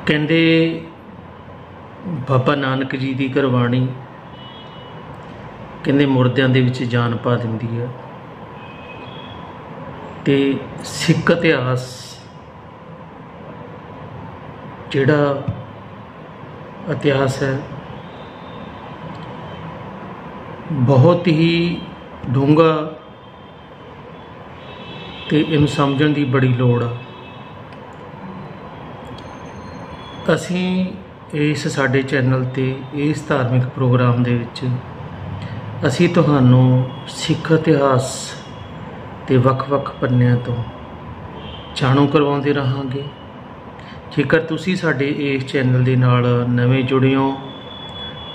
कहते बाबा नानक जी की गुरबाणी कहते मुर्दियां दे विच जान पा दिंदी है। ते सिख इतिहास जिहड़ा इतिहास है बहुत ही डूंगा ते इनू समझण दी बड़ी लोड़ आ। असीं इस साडे चैनल ते इस धार्मिक प्रोग्राम दे विच असीं तुहानू सिख इतिहास ते वख-वख पन्निਆਂ तो जाणू करवाउंदे रहांगे। जेकर तुसीं साडे इस चैनल दे नाल नवें जुड़े हो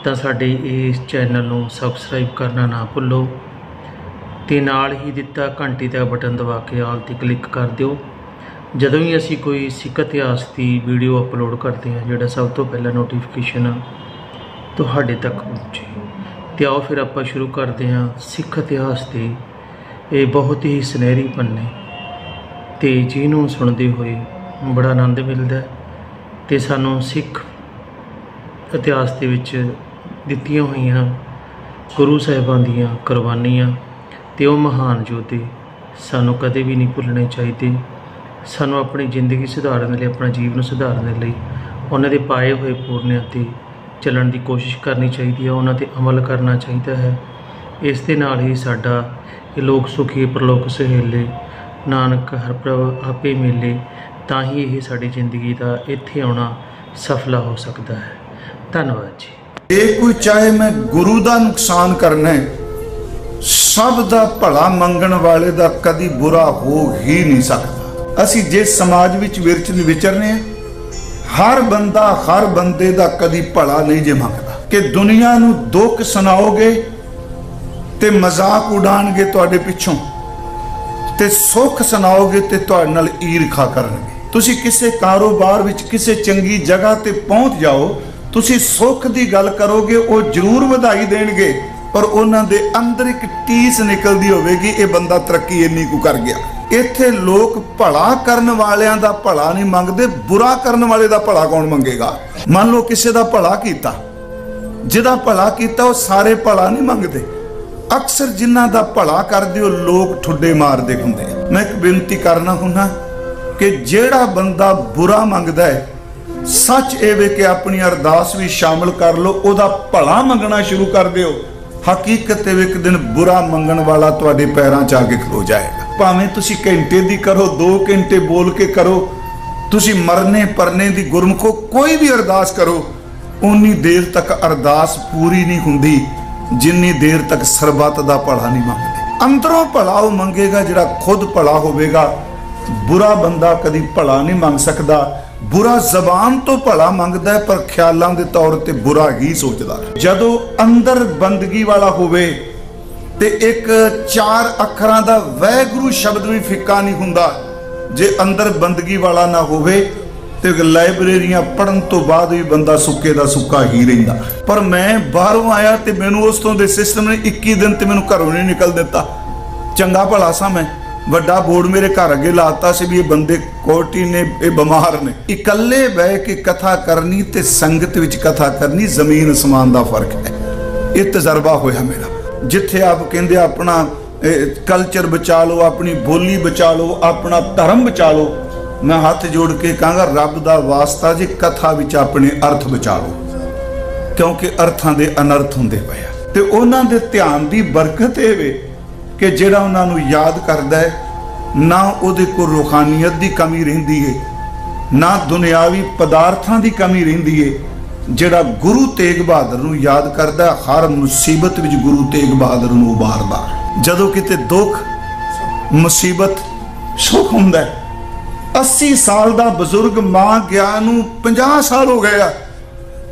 तां साडे इस चैनल नू सबसक्राइब करना ना भुल्लो ते नाल ही दिता घंटी दा बटन दबा के आल ते क्लिक कर दिओ। जदों भी असी कोई सिख इतिहास की वीडियो अपलोड करते हैं जोड़ा सब तो पहला नोटिफिकेशन तुहाडे तक पहुँचे। तो आओ फिर आप शुरू करते हैं सिख इतिहास के ये बहुत ही सुनहरी पन्ने ते जिन्हों सुनते हुए बड़ा आनंद मिलता है। तो सानू सिख इतिहास के विच दित्तियां हुई गुरु साहिबां दियां कुरबानियां ते वो महान योद्धे सानू कदे भी नहीं भुलने चाहिए। सानू अपनी जिंदगी सुधारने लिए अपना जीवन सुधारने लिए उन्होंने पाए हुए पूर्णियां ते चलण की कोशिश करनी चाहिए है, उन्होंने अमल करना चाहिए है। इस दे नाल ही साडा ये लोक सुखी प्रलोक सहेले नानक हरप्रभ आपे मेले तां ही ये साडी जिंदगी का इत्थे आउणा सफला हो सकता है। धन्यवाद जी। ये कोई चाहे मैं गुरु का नुकसान करना है, सब दा भला मंगण वाले दा कदी बुरा हो ही नहीं सकता। असी जिस समाज विच विचरने हर बंदा हर बंदे दा कदी भला नहीं जे मंगदा कि दुनिया नू दुख सुनाओगे ते मजाक उड़ाणगे तुहाडे पिछों ते सुख सुनाओगे ते तुहाडे नाल ईरखा करनगे। तुसी किसे कारोबार विच किसे चंगी जगह ते पहुंच जाओ, तुसी सुख दी गल करोगे वो जरूर वधाई देणगे पर उन्हां दे अंदर एक टीस निकलदी होवेगी ये बंदा तरक्की इन्नी कु कर गया। इत्थे लोग भला करन वालियां दा भला नहीं मंगदे, बुरा करन वाले दा भला कौन मंगेगा। मान लो किसी दा भला कीता, जिहदा भला कीता वो सारे भला नहीं मंगदे। अक्सर जिन्हां दा भला करदे हो लोग ठुड्डे मारदे हुंदे। मैं एक बेनती करना हुन्ना कि जिहड़ा बंदा बुरा मंगदा है सच एवे कि अपनी अरदास भी शामिल कर लो, ओदा भला मंगना शुरू कर दिओ। हकीकत एक दिन बुरा मंगण वाला तुहाडे पैरां च आके खलो जाएगा। भावें तुसी घंटे दी करो, 2 घंटे बोल के करो, तुसी मरने परने दी गुरमुखो कोई भी अरदास करो, उन्नी देर तक अरदास पूरी नहीं हुंदी जिन्नी देर तक सरबत दा भला नहीं मंगदे। अंदरों भला वो मंगेगा जिहड़ा खुद भला होवेगा। बुरा बंदा कदी भला नहीं मंग सकदा। बुरा जबान तो भला मंगदा है पर ख्यालों के तौर पर बुरा ही सोचता। जदों अंदर बंदगी वाला होवे ते एक 4 अखरां दा वैगुरु शब्द भी फिक्का नहीं हुंदा। जे अंदर बंदगी वाला ना होवे ते लाइब्रेरियां पढ़न तो बाद भी बंदा सुक्के दा सुक्का ही रहिंदा। पर मैं बाहरों आया ते मैनू उस तों दे सिस्टम ने 21 दिन ते मैनू घरों नहीं निकल दिता। चंगा भला सा मैं वड्डा बोर्ड मेरे घर अगे लाता से भी ये बंदे कोटी ने ये बीमार ने। इकल्ले बह के कथा करनी ते संगत विच कथा करनी जमीन आसमान दा फर्क है। ये तजर्बा होया मेरा। जिथे आप कहंदे अपना कल्चर बचा लो, अपनी बोली बचा लो, अपना धर्म बचा लो, मैं हाथ जोड़ के कहूँगा रब दा वास्ता जी कथा विच अपने अर्थ बचा लो, क्योंकि अर्थां दे अनर्थ हुंदे पए आ। ते उन्हां दे ध्यान दी बरकत ए वे कि जिहड़ा उन्हां नूं याद करदा है ना उहदे कोल रूहानियत दी कमी रहिंदी है ना दुनियावी पदार्थां दी कमी रहिंदी है। जिहड़ा गुरु तेग बहादुर नूं याद करदा है हर मुसीबत विच गुरु तेग बहादुर नूं उबारदा। जदों किते दुख मुसीबत सुख हुंदा है। 80 साल दा बजुर्ग मां गया नूं 50 साल हो गए आ,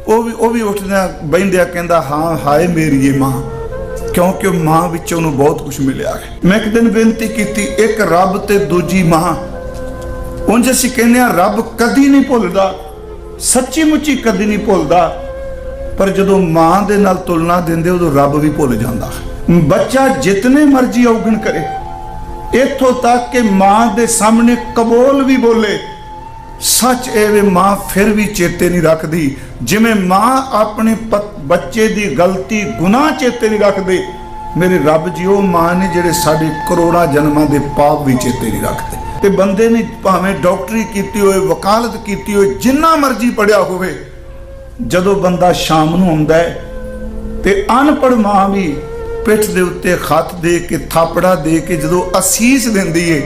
वो भी उठदा बहिंदा कहंदा हाँ हाय मेरी ये मां, क्योंकि मां विचों नूं बहुत कुछ मिलिया है। मैं एक दिन बेनती की एक रब ते दूजी मां। उंज असीं कहने रब कदी नहीं भुलदा, सच्ची मुच्ची कदी नहीं भुलदा, पर जदों मां दे नाल तुलना दिंदे उदों रब भी भुल जांदा। बच्चा जितने मर्जी औगण करे, इत्थों तक कि मां दे सामने कबोल भी बोले सच ए वे मां फिर भी चेते नहीं रखती, जिवें मां अपने बच्चे की गलती गुनाह चेते नहीं रखते, मेरे रब जी वो मां ने जेडे साडे करोड़ां जन्मां दे पाप भी चेते नहीं रखते। ते बंदे ने भावें डॉक्टरी कीती होए, वकालत कीती होए, जिन्ना मर्जी पढ़िया होवे, जदों बंदा शाम नूं आउंदा है ते अनपढ़ मां भी पिठ दे उत्ते खत दे के थापड़ा दे के जदों असीस दिंदी है,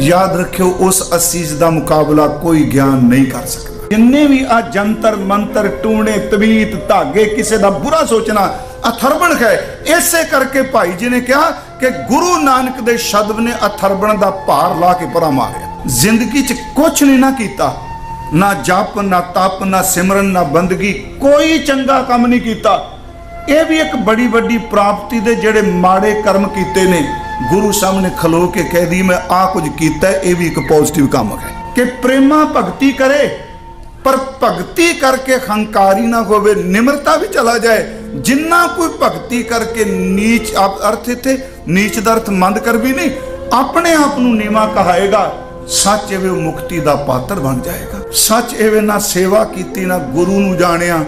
याद रखियो उस असीस का मुकाबला कोई ज्ञान नहीं कर सकता। जिन्ने भी आ जंतर मंतर टूणे तबीत धागे किसी का बुरा सोचना अथरबण है। इसे करके भाई जी ने कहा कि गुरु नानक दे शब्द ने अथरबण का भार ला के परा मारिया। जिंदगी च कुछ नहीं ना कीता, ना जप ना तप ना सिमरन ना बंदगी, कोई चंगा काम नहीं किया। यह भी एक बड़ी बड़ी प्राप्ति दे जेड़े माड़े कर्म कीते ने, गुरु सामने खलो के कह दी मैं आ कुछ किया, यह भी एक पॉजिटिव काम है कि प्रेमा भगती करे, पर भगती करके हंकारी ना होवे, निम्रता भी चला जाए। जिन्ना कोई भगती करके नीच अर्थ थे नीच दा अर्थ मंद कर भी नहीं, अपने आप नूं नीवा कहाएगा, सच एवे मुक्ति दा पात्र बन जाएगा। सच एवे ना सेवा कीती, ना गुरु नूं जानिया,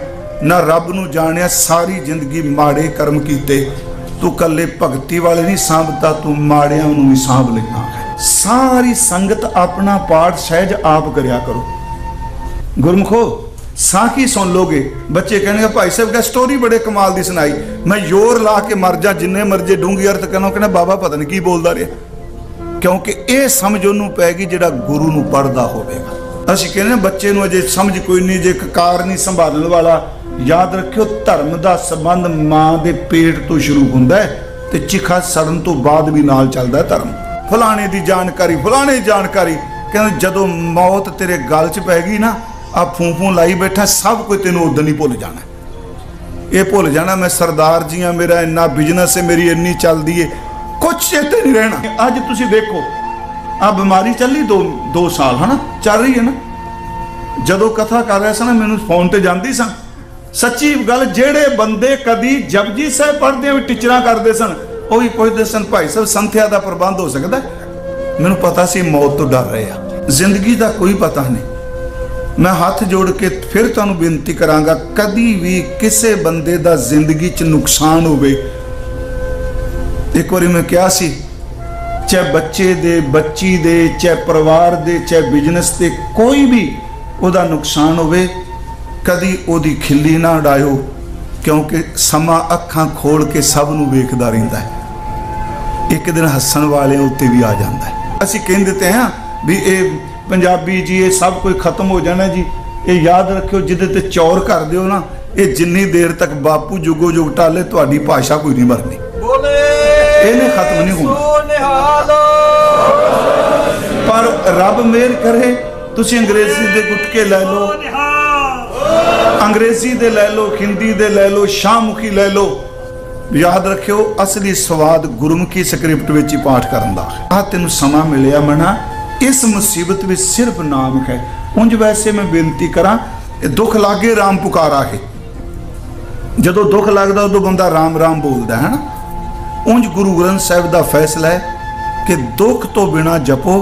ना रब नूं जानिया, सारी जिंदगी माड़े कर्म कीते। तू कल्ले भगती वाले नहीं सांभता, तू माड़ियां नूं भी सांभ लेना है। सारी संगत अपना पाठ सहज आप करया करो। गुरमुखो साखी सुन लोगे, बच्चे कहने भाई साहब क्या स्टोरी बड़े कमाल की सुनाई, मैं जोर ला के मर जा जिन्ने मर्जे डूंगी अर्थ कहना, कहना बाबा पता नहीं की बोलता रहा, क्योंकि ये समझ उन्होंने पैगी जिहड़ा गुरु नूं पढ़दा होवेगा। असीं कहने बच्चे नूं अजे समझ कोई नहीं, जे कार नहीं संभालण वाला, याद रखियो धर्म का संबंध मां दे पेट तो शुरू हुंदा है ते चिखा सड़न तो बाद भी नाल चलदा है धर्म। फलाने की जानकारी, फलाने की जानकारी, कहते जदों मौत तेरे गल च पैगी ना, आ फूं लाई बैठा, सब कुछ तेन उदन ही भुल जाना, ये भुल जाना मैं सरदार जी हाँ, मेरा इन्ना बिजनेस है, मेरी इन्नी चलती है, कुछ चेते नहीं रहना। अज तुसीं देखो आ बीमारी चली दो साल है ना, चल रही है ना। जदों कथा कर रहा सा ना, मैनूं फोन ते जांदी सा, सच्ची गल जेड़े बंदे कदी जपजी साहिब पढ़दे भी टीचरां करदे सन, वो भी पुछदे सन भाई साहब संथਿਆ का प्रबंध हो सकता है? मैनूं पता सी मौत तो डर रहे आ, जिंदगी का कोई पता नहीं। मैं हाथ जोड़ के फिर तुहानूं बेनती करांगा, कदी भी किसी बंदे दा जिंदगी च नुकसान होवे, एक बारी मैं कहा सी, चाहे बच्चे दे, बच्ची दे, चाहे परिवार दे, चाहे बिजनेस दे, कोई भी उहदा नुकसान होवे, कदी उहदी खिल्ली ना उड़ायो, क्योंकि समा अखां खोल के सब नूं वेखदा रहिंदा है, एक दिन हस्सण वाले उत्ते भी आ जांदा है। असीं कहंदे ते हां भी ये पंजाबी जी ये सब कुछ खत्म हो जाना जी, ये याद रखियो जिदे ते चौर कर दियो ना, ये जिन्नी देर तक बापू जुगो जुग टाले तुहाडी भाषा कोई नहीं मरनी, इन्हें खत्म नहीं होना। पर रब मेहर करे, तुसीं अंग्रेजी दे गुटके लै लो, अंग्रेजी दे लै लो, हिंदी दे लै लो, शाहमुखी लै लो, याद रखियो असली स्वाद गुरमुखी स्क्रिप्ट विच ही पाठ करन दा। आ तैनूं समा मिलिया मना, इस मुसीबत में सिर्फ नाम है। उंज वैसे मैं बेनती करा, दुख लागे राम पुकारा है, जदों दुख लगता उदों बंदा राम राम बोलता है ना। उंज गुरु ग्रंथ साहिब का फैसला है कि दुख तो बिना जपो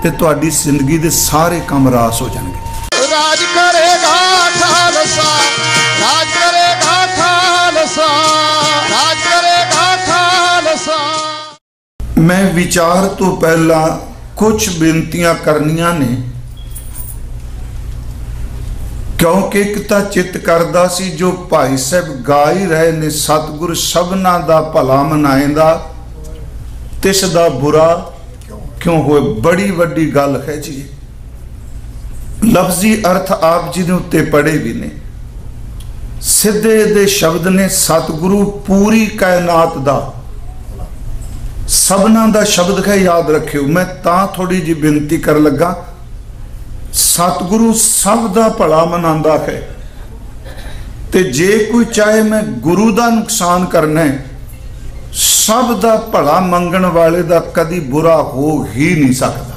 ते तुहाडी जिंदगी दे सारे काम रास हो जाएंगे। राज करेगा खालसा, राज करेगा खालसा, राज करेगा खालसा। मैं विचार तो पहला कुछ बेनतियां करनियां ने, क्योंकि एक तां चित करदा सी जो भाई साहब गा ही रहे ने, सतगुर सबना दा भला मनाएंदा, तिस दा बुरा क्यों होए। बड़ी वड्डी गल है जी, लफ्जी अर्थ आप जी ने उत्ते पढ़े भी ने, सीधे दे शब्द ने, सतगुरु पूरी कायनात दा सबना दा शब्द है, याद रखियो। मैं तां थोड़ी जी बेनती कर लगा, सतगुरु सब दा भला मनांदा है, ते जे कोई चाहे मैं गुरु दा नुकसान करना है, सब दा भला मंगण वाले दा कदी बुरा हो ही नहीं सकता।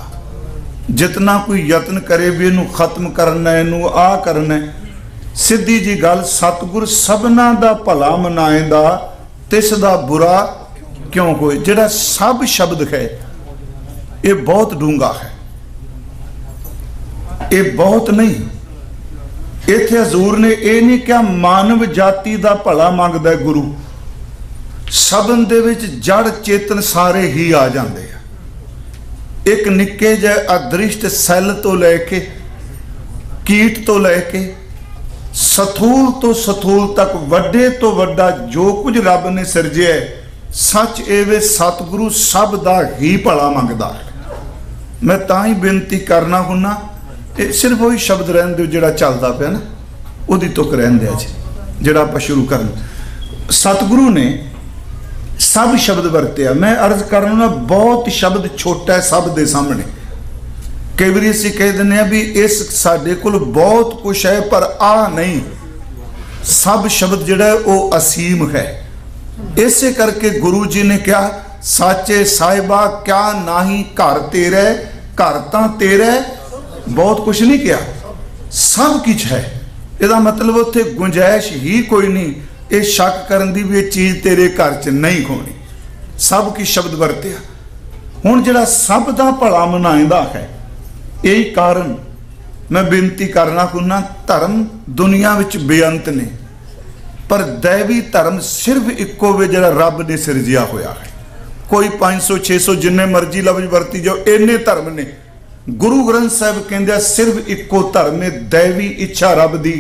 जितना कोई यत्न करे भी इनू खत्म करना है, इनू आ करना है, सीधी जी गल, सतगुर सबना दा भला मनाएंदा, तिस दा बुरा क्यों होए। जिहड़ा सब शब्द है ये बहुत डूंगा है, ये बहुत नहीं। इत्थे हजूर ने यह नहीं कहा मानव जाति का भला मंगदा है गुरु, सबन दे विच जड़ चेतन सारे ही आ जाते हैं। एक निक्के जे अदृष्ट सैल तो लैके कीट तो लैके सथूल तो सथूल तक वड्डे तो वड्डा जो कुछ रब ने सिरजिया है, सच एवे सतगुरु सब दा ही भला मंगदा है। मैं तां ही बेनती करना हुन्ना, सिर्फ वही शब्द रहन दो जिहड़ा चलदा पिया ना, उहदी तुक रहन दिया जी, जिहड़ा आपां शुरू करना। सतगुरु ने सब शब्द वरतिया। मैं अर्ज करना बहुत शब्द छोटा है सब दे सामने। कई बार असीं कह दिंदे आ भी इस साडे कोल बहुत कुछ है, पर आ नहीं, सब शब्द जिहड़ा है वो असीम है। इसे करके गुरु जी ने कहा साचे साहिबा क्या नाही घर तेरे, घर तां तेरे, बहुत कुछ नहीं किया, सब कुछ है। इसका मतलब उत्थे गुंजाइश ही कोई नहीं ये शक करन दी भी ये चीज़ तेरे घर च नहीं होनी। सब की शब्द वरतिया। हुण जिहड़ा सब दा भला मनाइंदा है, यही कारण मैं बेनती करना हुन्ना, धर्म दुनिया विच बेअंत ने, पर दैवी धर्म सिर्फ इक्को वे जिहड़ा रब ने सिरजिया होया है। कोई 500 600 जिन्ने मर्जी लफ्ज वरती जाओ, इन्ने धर्म ने। गुरु ग्रंथ साहिब कहंदे सिर्फ इक्को धर्म है, दैवी इच्छा रब दी,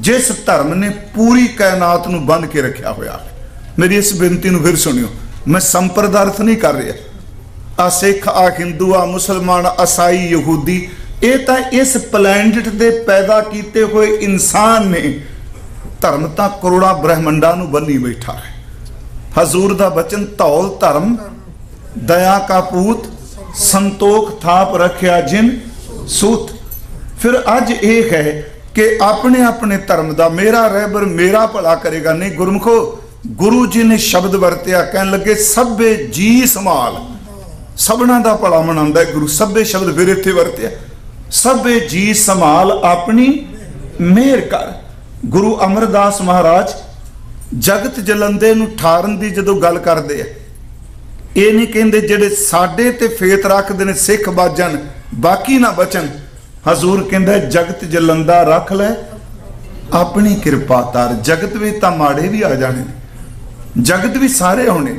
जिस धर्म ने पूरी कायनात नूं बंध के रखा होया है। मेरी इस बेनती नूं फिर सुनियो, मैं संप्रदार्थ नहीं कर रहा। आ सिख, आ हिंदू, आ मुसलमान, ईसाई, यहूदी, ये तो इस प्लैनेट दे पैदा किए हुए इंसान ने। धर्म तो करोड़ा ब्रह्मंडा नूं बन्नी बैठा है। हजूर दा बचन धौल धर्म दया का पूत, संतोख थाप रखिया जिन सूत। फिर अज ये है कि अपने अपने धर्म का मेरा रहबर मेरा भला करेगा नहीं। गुरमुखो गुरु जी ने शब्द वरतिया, कहन लगे सभे जी संभाल, सबना का भला मनांदा है गुरु। सभे शब्द फिर इत्थे वरतिया, सभे जी संभाल अपनी मेहर कर। गुरु अमरदास महाराज जगत जलंदे नूं ठारन दी जदों गल करदे आ, ये नहीं कहते जेडे साडे ते फेत रखते हैं सिख बाजन बाकी ना बचन। हजूर कहंदा जगत जलंदा रख ले अपनी किरपा तार। जगत में तो माड़े भी आ जाने, जगत भी सारे होने।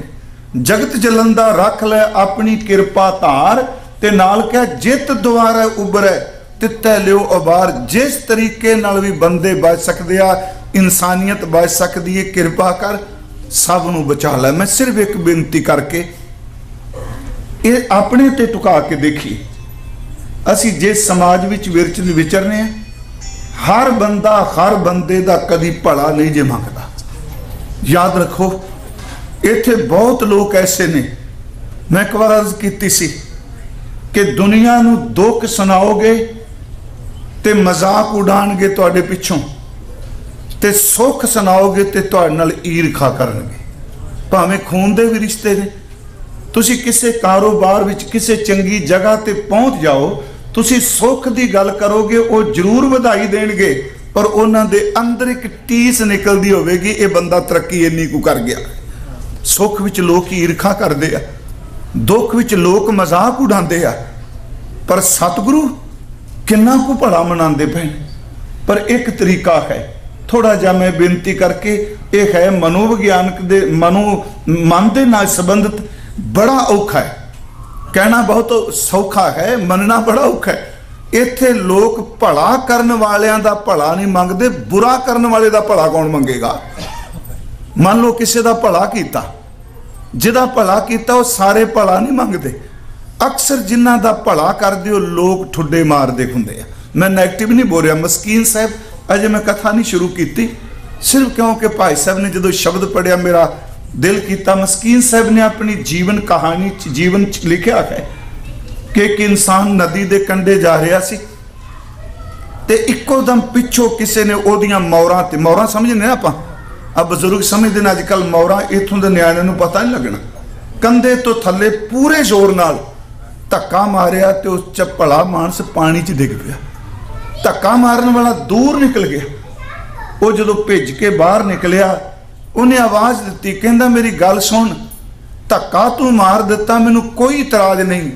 जगत जलंदा रख ले अपनी किरपा तार, ते नाल क्या जित द्वारा उभरे तित्ते लियो उबार। जिस तरीके नाल भी बंदे बच सकते आ, इंसानियत बच सकती है, किरपा कर सब नूं बचा लै। मैं सिर्फ एक बेनती करके ये अपने ते टुका के देखी, असी जिस समाज विच विचरने हैं, हर बंदा हर बंदे दा कदी भला नहीं जे मंगदा। याद रखो इत्थे बहुत लोग ऐसे ने, मैं एक बार अर्ज की सी कि दुनिया नूं दुख सुनाओगे ते मजाक उड़ाणगे तुहाडे पिछों, ते सुख सुनाओगे ते तुहाडे नाल ईरखा करनगे। भावें खून दे भी रिश्ते ने। तुसी किसी कारोबार विच किसी चंगी जगह ते पहुंच जाओ, तुसी सुख की गल करोगे वो जरूर बधाई देणगे, पर उन्हां दे अंदर एक टीस निकलदी होवेगी ये बंदा तरक्की इन्नी कु कर गया। सुख विच लोग ईरखा करदे आ, दुख विच लोग मजाक उड़ाते आ, पर सतगुरु किन्ना कु भला मनाते पे। पर एक तरीका है, थोड़ा जा मैं बेनती करके, यह है मनोविज्ञानक दे मन दे नाल संबंधित बड़ा औखा है। कहना बहुत सौखा है, मनना बड़ा औखा है। इत्थे लोग भला करने वालियां दा भला नहीं मंगते, बुरा करने वाले दा भला कौन मंगेगा। मान लो किसी दा भला कीता, जिहदा भला कीता वो सारे भला नहीं मंगते। अक्सर जिन्हां दा भला कर दिओ लोग ठुड्डे मारदे हुंदे आ। मैं नैगेटिव नहीं बोल रहा। मस्कीन साहब अजे मैं कथा नहीं शुरू की, सिर्फ क्योंकि भाई साहब ने जो शब्द पढ़िया मेरा दिल किया। मस्कीन साहब ने अपनी जीवन कहानी जीवन लिखा है कि एक इंसान नदी के कंढे जा रहा सी, ते इक्को दम पिछों किसी ने ओदियां मोरां ते, मोरां समझने ना आपां, अब बजुर्ग समझते हैं अजकल मोरां, इत्थों के न्याणे नूं पता नहीं लगना। कंधे तो थले पूरे जोर नाल धक्का मारिया ते उस च भला मानस पानी च डिग पिया। धक्का मारन वाला दूर निकल गया। वो जो भिज के बाहर निकलिया, उन्हें आवाज़ दी, कहंदा मेरी गल सुन, धक्का तू मार दिता, मैनू कोई इतराज नहीं,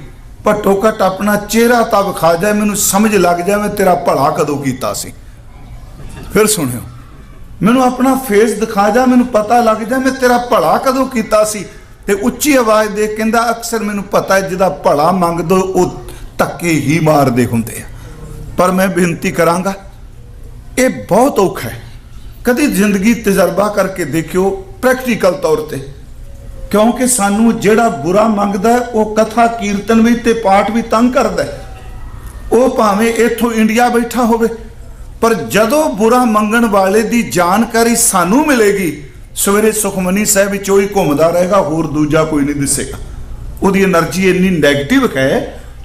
घट्टो घट अपना चेहरा तो विखा जाए, मैनू समझ लग जाए मैं तेरा भला कदों कीता सी। फिर सुनियो, मैनू अपना फेस दिखा जा, मैनू पता लग जाए मैं तेरा भला कदों कीता सी। ते उच्ची आवाज़ दे कहंदा अक्सर मैनू पता है जिहदा भला मंग दो वो धक्के ही मारदे हुंदे आ। पर मैं बेनती करांगा, ये बहुत औखा है। कदी जिंदगी तजर्बा करके देखियो प्रैक्टिकल तौर पर, क्योंकि सानू जिहड़ा बुरा मंगदा है वो कथा कीर्तन भी ते पाठ भी तंग करदा है। वो भावें इत्थों इंडिया बैठा होवे, पर जदों बुरा मंगण वाले दी जानकारी सानू मिलेगी, सवेरे सुखमनी साहब विच ही घूमदा रहेगा, होर दूजा कोई नहीं दिसेगा। उसकी एनर्जी इन्नी नैगेटिव है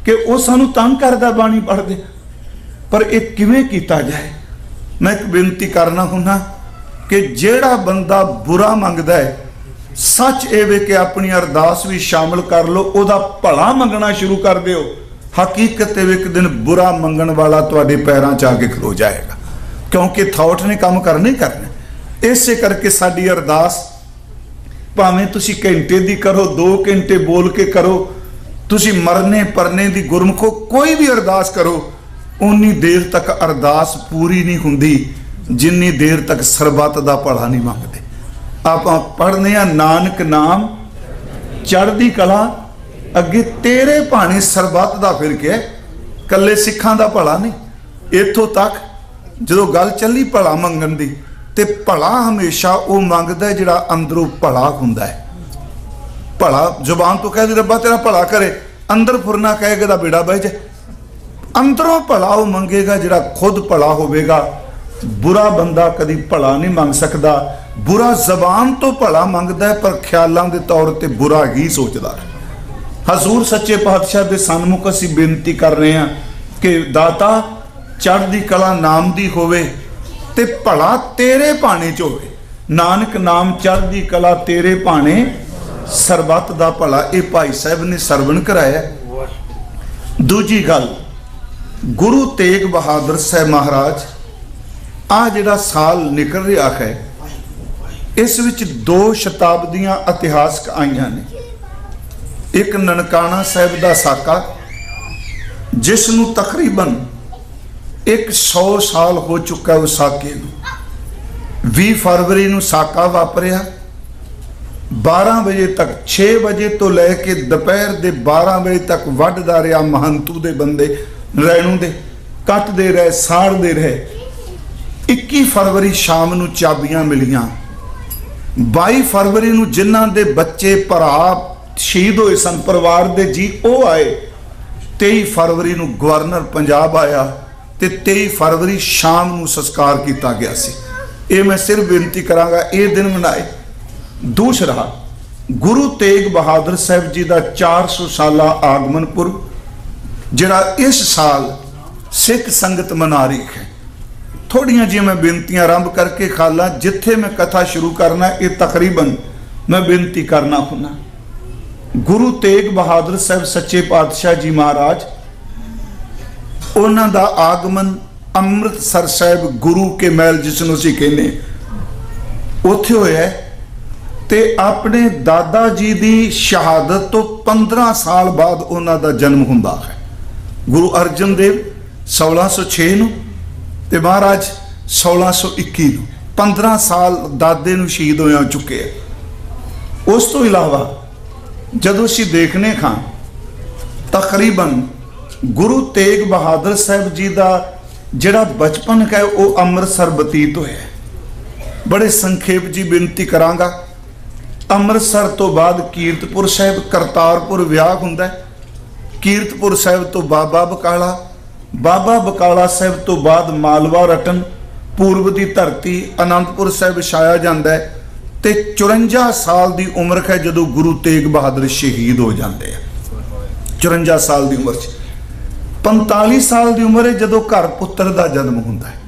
कि वो सानू तंग करदा बाणी पढ़दे। पर यह किवें कीता जाए? मैं एक बेनती करना हुन्ना कि जिहड़ा बंदा बुरा मंगदा है, सच ये वे कि अपनी अरदास भी शामिल कर लो, उहदा भला मंगना शुरू कर दिओ। हकीकत एक दिन बुरा मंगण वाला तुहाडे पैरां च आके खलो जाएगा, क्योंकि थॉट ने काम करने ही करने। इसे करके साडी अरदास भावें तुसी घंटे दी करो, 2 घंटे बोल के करो, तुसी मरने परने दी गुरमुखो कोई भी अरदास करो, उन्नी देर तक अरदास पूरी नहीं हुंदी जिन्नी देर तक सरबत दा भला नहीं मंगते। आप पढ़ने आ नानक नाम चढ़दी कला अगे तेरे भाने सरबत दा, फिर के कल्ले सिखां दा भला नहीं। इत्थों तक जो गल चली भला मंगण दी, ते भला हमेशा वो मंगदा है जिहड़ा अंदरों भला हुंदा है। भला जुबान तो कह दी रब्बा तेरा भला करे, अंदर फुरना कहेगा दा बेड़ा बह जाए। अंदरों भला वो मंगेगा जिहड़ा खुद भला होवेगा। बुरा बंदा कदी भला नहीं मंग सकदा। बुरा जबान तो भला मंगदा है, पर ख्यालों के तौर पर बुरा ही सोचदा है। हजूर सच्चे पातशाह के सन्मुख असी बेनती कर रहे हैं कि दाता चढ़दी कला नाम दी होवे ते भला तेरे भाने च होवे। नानक नाम चढ़दी कला तेरे भाने सरबत दा भला, ये भाई साहब ने सरवण कराया। दूजी गल, गुरु तेग बहादुर साहब महाराज आ जिहड़ा साल निकल रहा है, इस विच 2 शताब्दियां इतिहासक आईयां ने। एक ननकाना साहब का साका जिसनू तकरीबन 100 साल हो चुका उस साके नूं। 20 फरवरी नूं साका वापरिया, 12 बजे तक 6 बजे तो लैके दोपहर के 12 बजे तक वढदा रहा। महंतू दे बंदे रैणू दे कटदे रहे, साड़दे रहे। 21 फरवरी शाम नूं चाबियां मिलियां। 22 फरवरी नूं जिन्हां दे बच्चे भरा शहीद होए सन परिवार दे जी, वो आए। 23 फरवरी नूं गवर्नर पंजाब आया ते 23 फरवरी शाम नूं संस्कार किया गया सी। ये मैं सिर्फ बेनती करांगा ये दिन मनाए। दूसरा, गुरु तेग बहादुर साहब जी का 400 साला आगमन पुरब जिहड़ा इस साल सिख संगत मना रही है। थोड़ियां जी मैं बेनतियां आरंभ करके खाला, जिथे मैं कथा शुरू करना ये तकरीबन मैं बेनती करना हुन्ना। गुरु तेग बहादुर साहब सच्चे पातशाह जी महाराज, उन्हां दा आगमन अमृतसर साहब गुरु के महल जिसनों असीं कहने उत्थे होया ते अपने दादा जी दी शहादत तो 15 साल बाद उन्हां दा जन्म हुंदा है। गुरु अर्जन देव 1606 नूं ते महाराज 1621 नूं, 15 साल दादे नूं शहीद होया चुके हैं। उस तो इलावा जदों असीं देखने खां तकरीबन गुरु तेग बहादुर साहब जी का जिहड़ा बचपन है वो अमृतसर बतीत होया। बड़े संखेप जी बेनती करांगा। अमृतसर तो बाद कीरतपुर साहब, करतारपुर विआह हुंदा है। कीरतपुर साहब तो बाबा बकाला, बाबा बकाला साहब तो बाद मालवा रटन, पूर्व की धरती आनंदपुर साहब छाया जाता है। ते 54 साल की उम्र है जदों गुरु तेग बहादुर शहीद हो जाते हैं। 54 साल की उम्र 45 साल की उम्र है जदों घर पुत्र का जन्म होता है।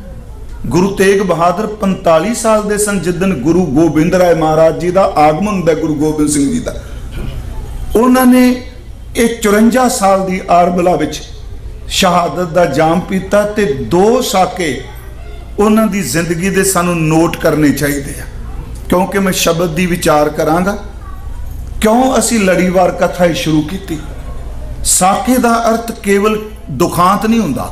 गुरु तेग बहादुर 45 साल के सन जिदन गुरु गोबिंद राय महाराज जी का आगमन होता है, गुरु गोबिंद सिंह जी का। उन्होंने एक 54 साल की आरबला विच शहादत का जाम पीता ते 2 साके उन्हों की जिंदगी के सानू नोट करने चाहिए, क्योंकि मैं शब्द की विचार करांगा। क्यों असी लड़ीवार कथा शुरू की? साके का अर्थ केवल दुखांत नहीं हुंदा,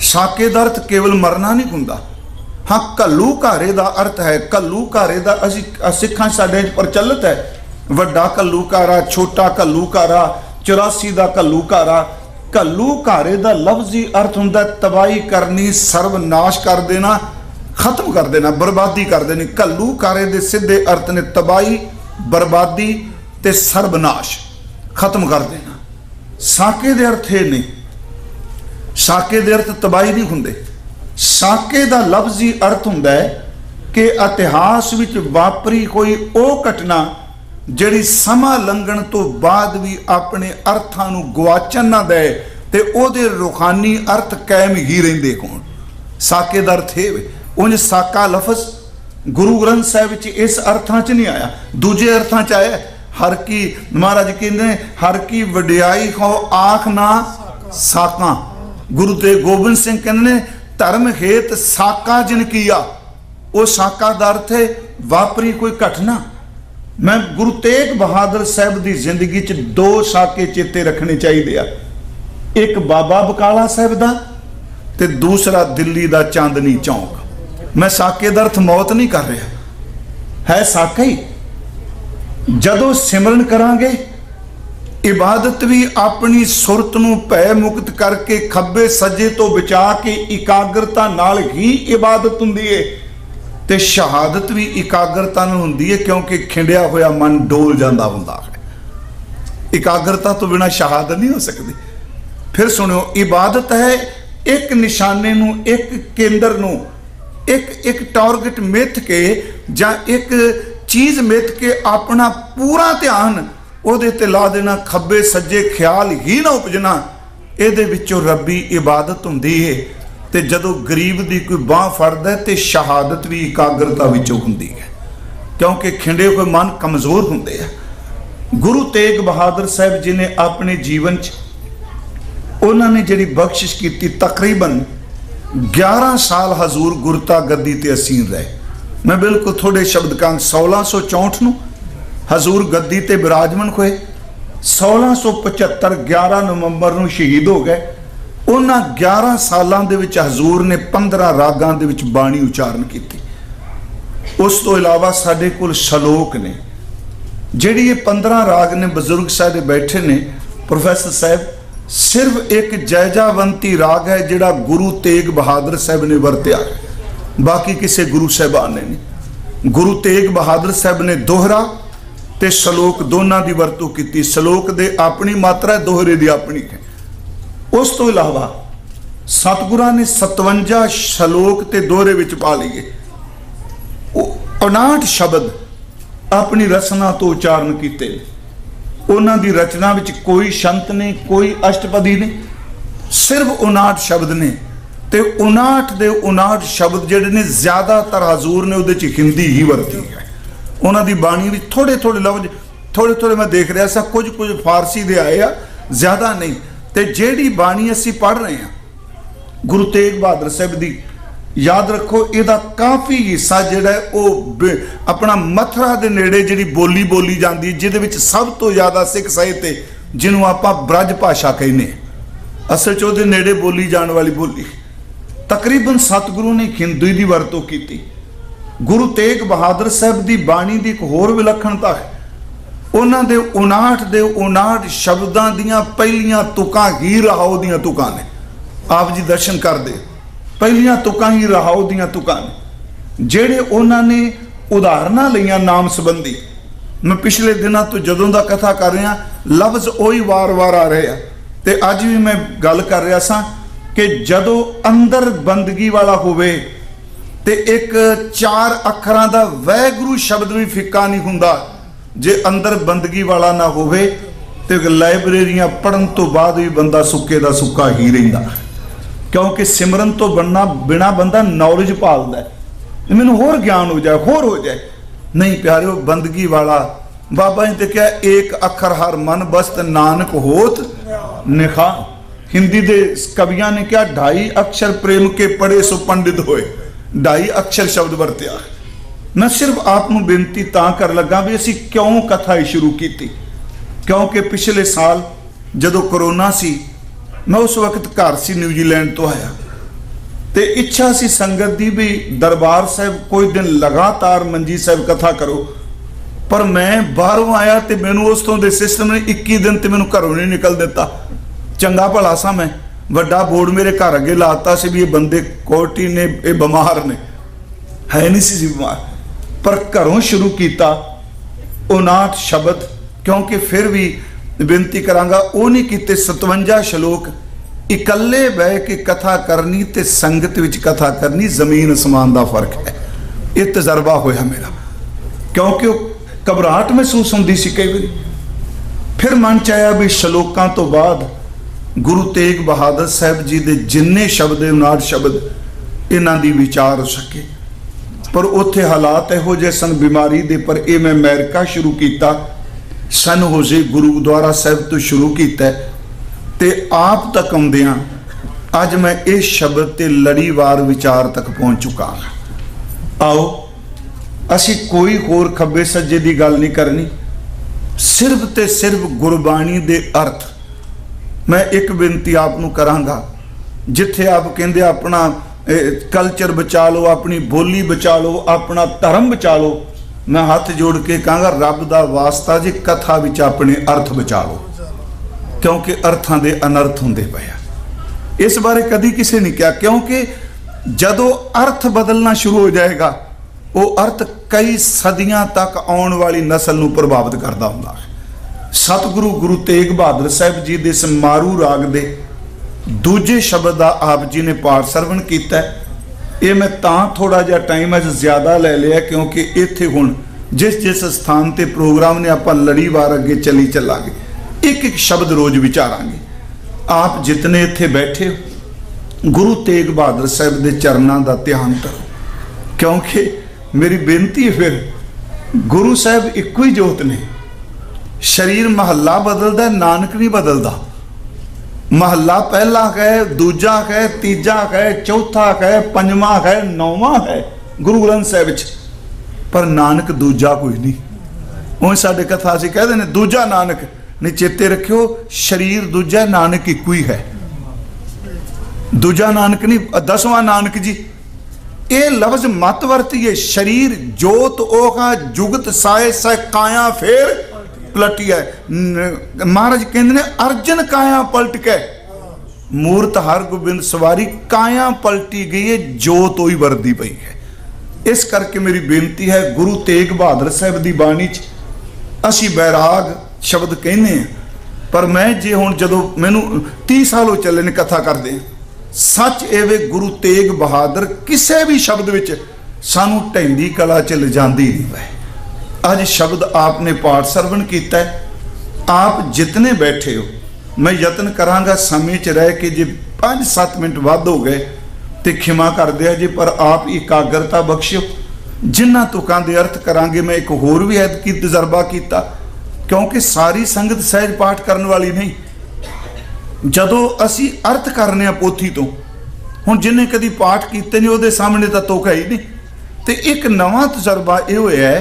साके का अर्थ केवल मरना नहीं हुंदा। हाँ, घल्लू घारे का अर्थ है, घल्लू घारे का असी सिखां साडे प्रचलित है, वड्डा घल्लू घारा, छोटा घल्लू घारा, 84 का घल्लू घारा। घल्लू घारे का लफ्जी अर्थ हुंदा तबाही करनी, सर्वनाश कर देना, खत्म कर देना, बर्बादी कर देनी। घल्लू घारे के सीधे अर्थ ने तबाही, बर्बादी ते सर्वनाश, खत्म कर देना। साके दे अर्थ ये नहीं, साके दे अर्थ तबाही नहीं हुंदे। साके का लफ्जी अर्थ हुंदा है कि इतिहास विच वापरी कोई ओ घटना जिहड़ी समा लंघण तो बाद भी अपने अर्थां नूं गवाचन ना दे ते ओहदे रूहानी अर्थ कायम ही रहिंदे होण। साके दा अर्थ है उंज साका लफज गुरु ग्रंथ साहिब विच इस अर्थां च नहीं आया, दूजे अर्थां च आया। हर की महाराज कहते हर की वडियाई हो आख ना साका। गुरु तेग गोबिंद सिंह कहते धर्म हेत साका जिन किया, वो साका दा अर्थ है वापरी कोई घटना। मैं गुरु तेग बहादुर साहब की जिंदगी च 2 साके चेते रखने चाहिए, एक बाबा बकाला साहब का ते दूसरा दिल्ली का चांदनी चौक। मैं साके का अर्थ मौत नहीं कर रहा, है साका ही। जदों सिमरन करांगे, इबादत भी अपनी सुरत नूं भय मुक्त करके खब्बे सज्जे तो बचा के इकाग्रता नाल ही इबादत हुंदी है, ते शहादत भी इकाग्रता नाल हुंदी है, क्योंकि खिंडिया होया मन डोल जांदा हुंदा है। इकाग्रता तो बिना शहादत नहीं हो सकती। फिर सुनियो, इबादत है एक निशाने नूं, एक केंद्र नूं, एक टारगेट मिथ के जां एक चीज मिथ के अपना पूरा ध्यान ਉਹਦੇ ਤੇ ला देना, खब्बे सज्जे ख्याल ही ना उपजना। ਇਹਦੇ ਵਿੱਚੋਂ रब्बी इबादत ਹੁੰਦੀ है। ਤੇ ਜਦੋਂ गरीब ਦੀ कोई बाह फड़दा ਤੇ शहादत भी इकाग्रता ਵਿੱਚੋਂ ਹੁੰਦੀ है, क्योंकि खिंडे हुए मन कमज़ोर ਹੁੰਦੇ ਆ। गुरु तेग बहादुर साहब जी ने अपने जीवन च उन्होंने जिहड़ी बख्शिश की, तकरीबन 11 साल हजूर गुरता गद्दी ते असीन रहे। मैं बिल्कुल थोड़े शब्द कहां, 1664 नूं हजूर गद्दी ते विराजमान होए, 1675 11 नवंबर नूं शहीद हो गए। उन्हां 11 सालां दे विच हजूर ने 15 रागां दे विच बाणी उचारण कीती। उस तो इलावा साडे कोल शलोक ने, जिहड़ी ये 15 राग ने, बजुर्ग साडे बैठे ने, प्रोफैसर साहब, सिर्फ एक जैजावंती राग है जिहड़ा गुरु तेग बहादुर साहब ने वरत्या, बाकी किसी गुरु साहबान ने नहीं। गुरु तेग बहादुर साहब ने दोहरा ते शलोक दोनों की वरतों की। शलोक दे अपनी मात्रा है, दोहरे की अपनी है। उस तो इलावा सतगुरां ने 57 शलोक ते दोहरे विच पा लिए। 59 शब्द अपनी रचना तो उचारण किए। उन्हां दी रचना विच कोई शंत नहीं, कोई अष्टपदी नहीं, सिर्फ 59 शब्द ने। ते 59 दे 59 शब्द जिहड़े ने ज्यादातर हजूर ने उहदे च हिंदी ही वरती है। उन्हां दी बाणी विच थोड़े थोड़े लफ्ज, थोड़े थोड़े मैं देख रहा सा, कुछ कुछ फारसी दे आए आ, ज्यादा नहीं। ते जिहड़ी बाणी असीं पढ़ रहे हैं गुरु तेग बहादुर साहब दी, याद रखो इहदा काफ़ी हिस्सा जिहड़ा है वो अपना मथुरा दे नेड़े जिहड़ी बोली बोली जाती, जिहदे विच सब तो ज़्यादा सिख साहित्य जिन्हों आपां ब्रज भाषा कहने, असल च उहदे नेड़े बोली जाने वाली बोली। तकरीबन सतगुरु ने हिंदी की वरतों की। गुरु तेग बहादुर साहब की बाणी की एक होर विलक्षणता है, उन्हां दे 59 शब्दां दियां पहलियां तुकां ही रहाओ दियां तुकां ने। आप जी दर्शन कर दे, पहलियां तुकां ही रहाओ दियां तुकां ने, जिहड़े उन्होंने उदाहरणा लईआं नाम संबंधी। मैं पिछले दिनों तो जदों दा कथा कर रहा, लफ्ज उही वार वार आ रहे हैं। ते अज भी मैं गल कर रहा सा कि जदों अंदर बंदगी वाला होवे ते एक 4 अखरां दा वैगुरू शब्द भी फिक्का नहीं हुंदा, जे अंदर बंदगी वाला ना होवे ते लाइब्रेरियां पढ़न तो बाद भी बंदा सुक्के दा सुक्का ही रहिंदा। क्योंकि सिमरन तो बनना बिना बंदा नॉलेज भालदा है, मैनूं होर ज्ञान हो जाए, होर हो जाए। नहीं प्यारे, बंदगी वाला बाबा जी ने क्या, एक अखर हर मन बस्त नानक होत निखा। हिंदी दे कवियां ने क्या, 2.5 अक्षर प्रेम के पढ़े सो पंडित होए, 2.5 अक्षर शब्द वरत्या। मैं सिर्फ आपनूं बेनती तां कर लगा भी असीं क्यों कथा शुरू की, क्योंकि पिछले साल जदों करोना सी, मैं उस वक्त घर सी, न्यूजीलैंड तो आया, तो इच्छा सी संगत दी भी दरबार साहब कोई दिन लगातार मंजी साहब कथा करो, पर मैं बाहरों आया तो मैनू उस तो दे सिस्टम ने 21 दिन तो मैनू घरों नहीं निकल दिता। चंगा भला सा मैं, वड्डा बोर्ड मेरे घर अगे लाता से भी ये बंदे कोटी ने, ये बीमार ने, है नहीं सी बीमार, पर घरों शुरू किया 59 शब्द, क्योंकि फिर भी बेनती करांगा वो नहीं किते 57 श्लोक इकल्ले बह के कथा करनी ते संगत विच कथा करनी, जमीन आसमान का फर्क है। ये तजर्बा होया मेरा, क्योंकि घबराहट महसूस होंदी सी कई बार। फिर मन च आया भी श्लोकां तो बाद गुरु तेग बहादुर साहब जी दे जिन्ने शब्द 59 शब्द इन्हां दी विचार हो सके, पर उत्थे हालात इहो जे सन बीमारी दे, पर ये मैं अमेरिका शुरू किया, सन होजे गुरुद्वारा साहब तो शुरू किया, ते आप तक आउंदियां अज मैं इस शब्द ते लड़ीवार विचार तक पहुंच चुका हाँ। आओ असी कोई होर खब्बे सज्जे की गल नहीं करनी, सिर्फ ते सिर्फ गुरबाणी दे अर्थ। मैं एक बेनती आपनू करांगा, जिथे आप कहंदे अपना कल्चर बचा लो, अपनी बोली बचा लो, अपना धर्म बचा लो, मैं हाथ जोड़ के कहांगा रब दा वास्ता जी कथा विच अपने अर्थ बचा लो, क्योंकि अर्थां दे अनर्थ हुंदे पए। इस बारे कदी किसी ने कहा, क्योंकि जदों अर्थ बदलना शुरू हो जाएगा वो अर्थ कई सदियां तक आने वाली नस्ल को प्रभावित करता हुंदा है। सतगुरु गुरु तेग बहादुर साहब जी दे इस मारू राग दे दूजे शब्द का आप जी ने पाठ सरवण किया। ये मैं थोड़ा जिहा टाइम अज ज़्यादा ले लिया, क्योंकि इत्थे हुण जिस जिस स्थान ते प्रोग्राम ने आपां लड़ीवार अगे चली चलांगे, एक एक शब्द रोज विचारांगे। आप जितने इत्थे बैठे हो गुरु तेग बहादुर साहब के चरणों का ध्यान करो, क्योंकि मेरी बेनती है फिर गुरु साहब इको ही जोत ने। शरीर महला बदलता, नानक नहीं बदलता। महला पहला है, दूजा है, तीजा है, चौथा है, पंजवा है, नौवां है गुरु ग्रंथ साहब च, पर नानक दूजा कोई नहीं। उन साडे कथा असीं कहते हैं दूजा नानक नहीं, चेते रखियो शरीर दूजा, नानक इको ही है। दूजा नानक नहीं, 10वां नानक जी। ये लफ्ज मत वरतीए। शरीर जोत ओहा जुगत साए सा काया फेर पलटी है। महाराज कहते ने अर्जन काया पलट के मूर्त हर गोबिंद सवारी, काया पलटी गई है, जोत ही वरदी पई है। इस करके मेरी बेनती है गुरु तेग बहादुर साहब की बाणी च असी बैराग शब्द कहने, पर मैं जे हुण जदों मैनू 30 साल हो चले ने कथा करदे, सच एवे गुरु तेग बहादुर किसी भी शब्द विच सानू ढैंदी कला च लिजांदी नहीं पए। अज शब्द आपने पाठ सरवण किया है, आप जितने बैठे हो, मैं यत्न करांगा समय च रह के जे 5-7 मिनट वध हो गए तो खिमा कर दिया जी, पर आप एकाग्रता बख्शियो। जिन्हां तुकां दे अर्थ करांगे। मैं एक होर भी ऐतकी तजर्बा किया, क्योंकि सारी संगत सहज पाठ करने वाली नहीं। जदों असी अर्थ करने आ पोथी तो, हुण जिन्हें कदी पाठ किए नहीं उहदे सामने तो तुक है ही नहीं। तो एक नवा तजर्बा यह होया है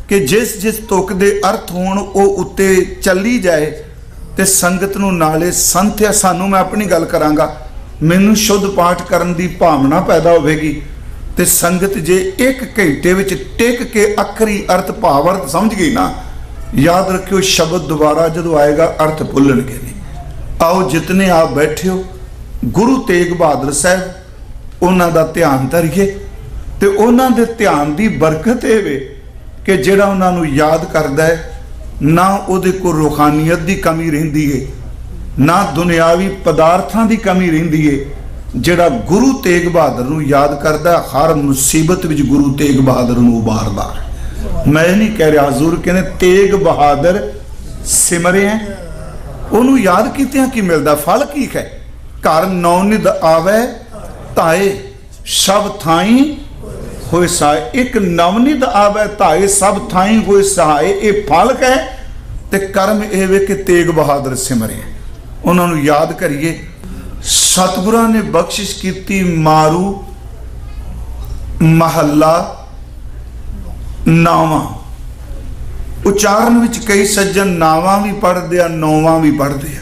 कि जिस जिस तुक दे अर्थ होण वो उत्ते चली जाए तो संगत नूं नाले संथ्या। सानू मैं अपनी गल करांगा, मैनू शुद्ध पाठ करन दी भावना पैदा होवेगी तो संगत जे 1 घंटे विच टिक के अखरी अर्थ भावार्थ समझ गई ना, याद रखियो शब्द दोबारा जदों आएगा अर्थ भुल्लणगे नहीं। आओ जितने आप बैठे हो गुरु तेग बहादुर साहब उन्हां दा ध्यान धरिए, तो उन्हां दे ध्यान दी बरकत ये वे कि जिहड़ा उन्हां नूं याद करदा है, ना उहदे कोल रूहानियत दी कमी रहिंदी है, ना दुनियावी पदार्थां दी कमी रहिंदी है। जिहड़ा गुरु तेग बहादुर नूं याद करदा, हर मुसीबत विच गुरु तेग बहादुर नूं उबारदा। मैं नहीं कह रहा, हजूर कहने तेग बहादुर सिमरे हैं, उन्होंने याद कीतियां की मिलता, फल की है। घर नौनिध आवे ताए सब थाई होए सहाय। एक नवनिध आवे ताए सब थाई होए सहाय, ये फल है। तो कर्म यह वे कि तेग बहादुर सिमरे, उन्होंने याद करिए। सतगुरां ने बख्शिश की मारू महला 9वां। उचारण विच कई सज्जन 9वां भी पढ़ते हैं, 9वां भी पढ़ते हैं,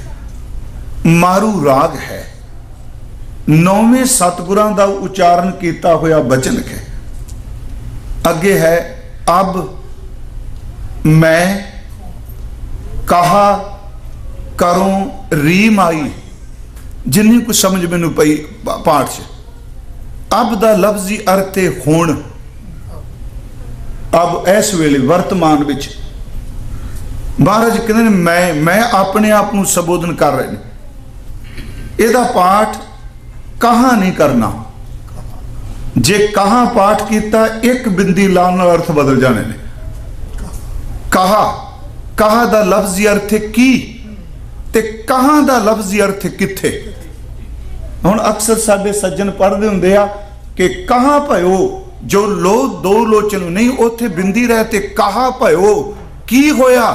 मारू राग है, 9वें सतगुरां दा उच्चारण किया होया बचन है। अगे है अब मैं कहा करूं रीम आई, जिन्नी कुछ समझ मैनू पई पाठ च। अब दा लफ्जी अर्थ है हुण। अब इस वेले वर्तमान विच महाराज कहते हैं मैं अपने आप को संबोधन कर रहे हैं। इहदा पाठ कहा नहीं करना, जे कहा पाठ किया एक बिंदी लाने नाल अर्थ बदल जाने ने। कहा कहा दा लफ्जी अर्थ है की, ते कहा दा लफ्जी अर्थ है किथे। हुण अक्सर साडे सज्जन पढ़ते हुंदे आ कि कहा भयो जो लो दो लोचन नहीं, उथे बिंदी रहते कहा भयो की होया।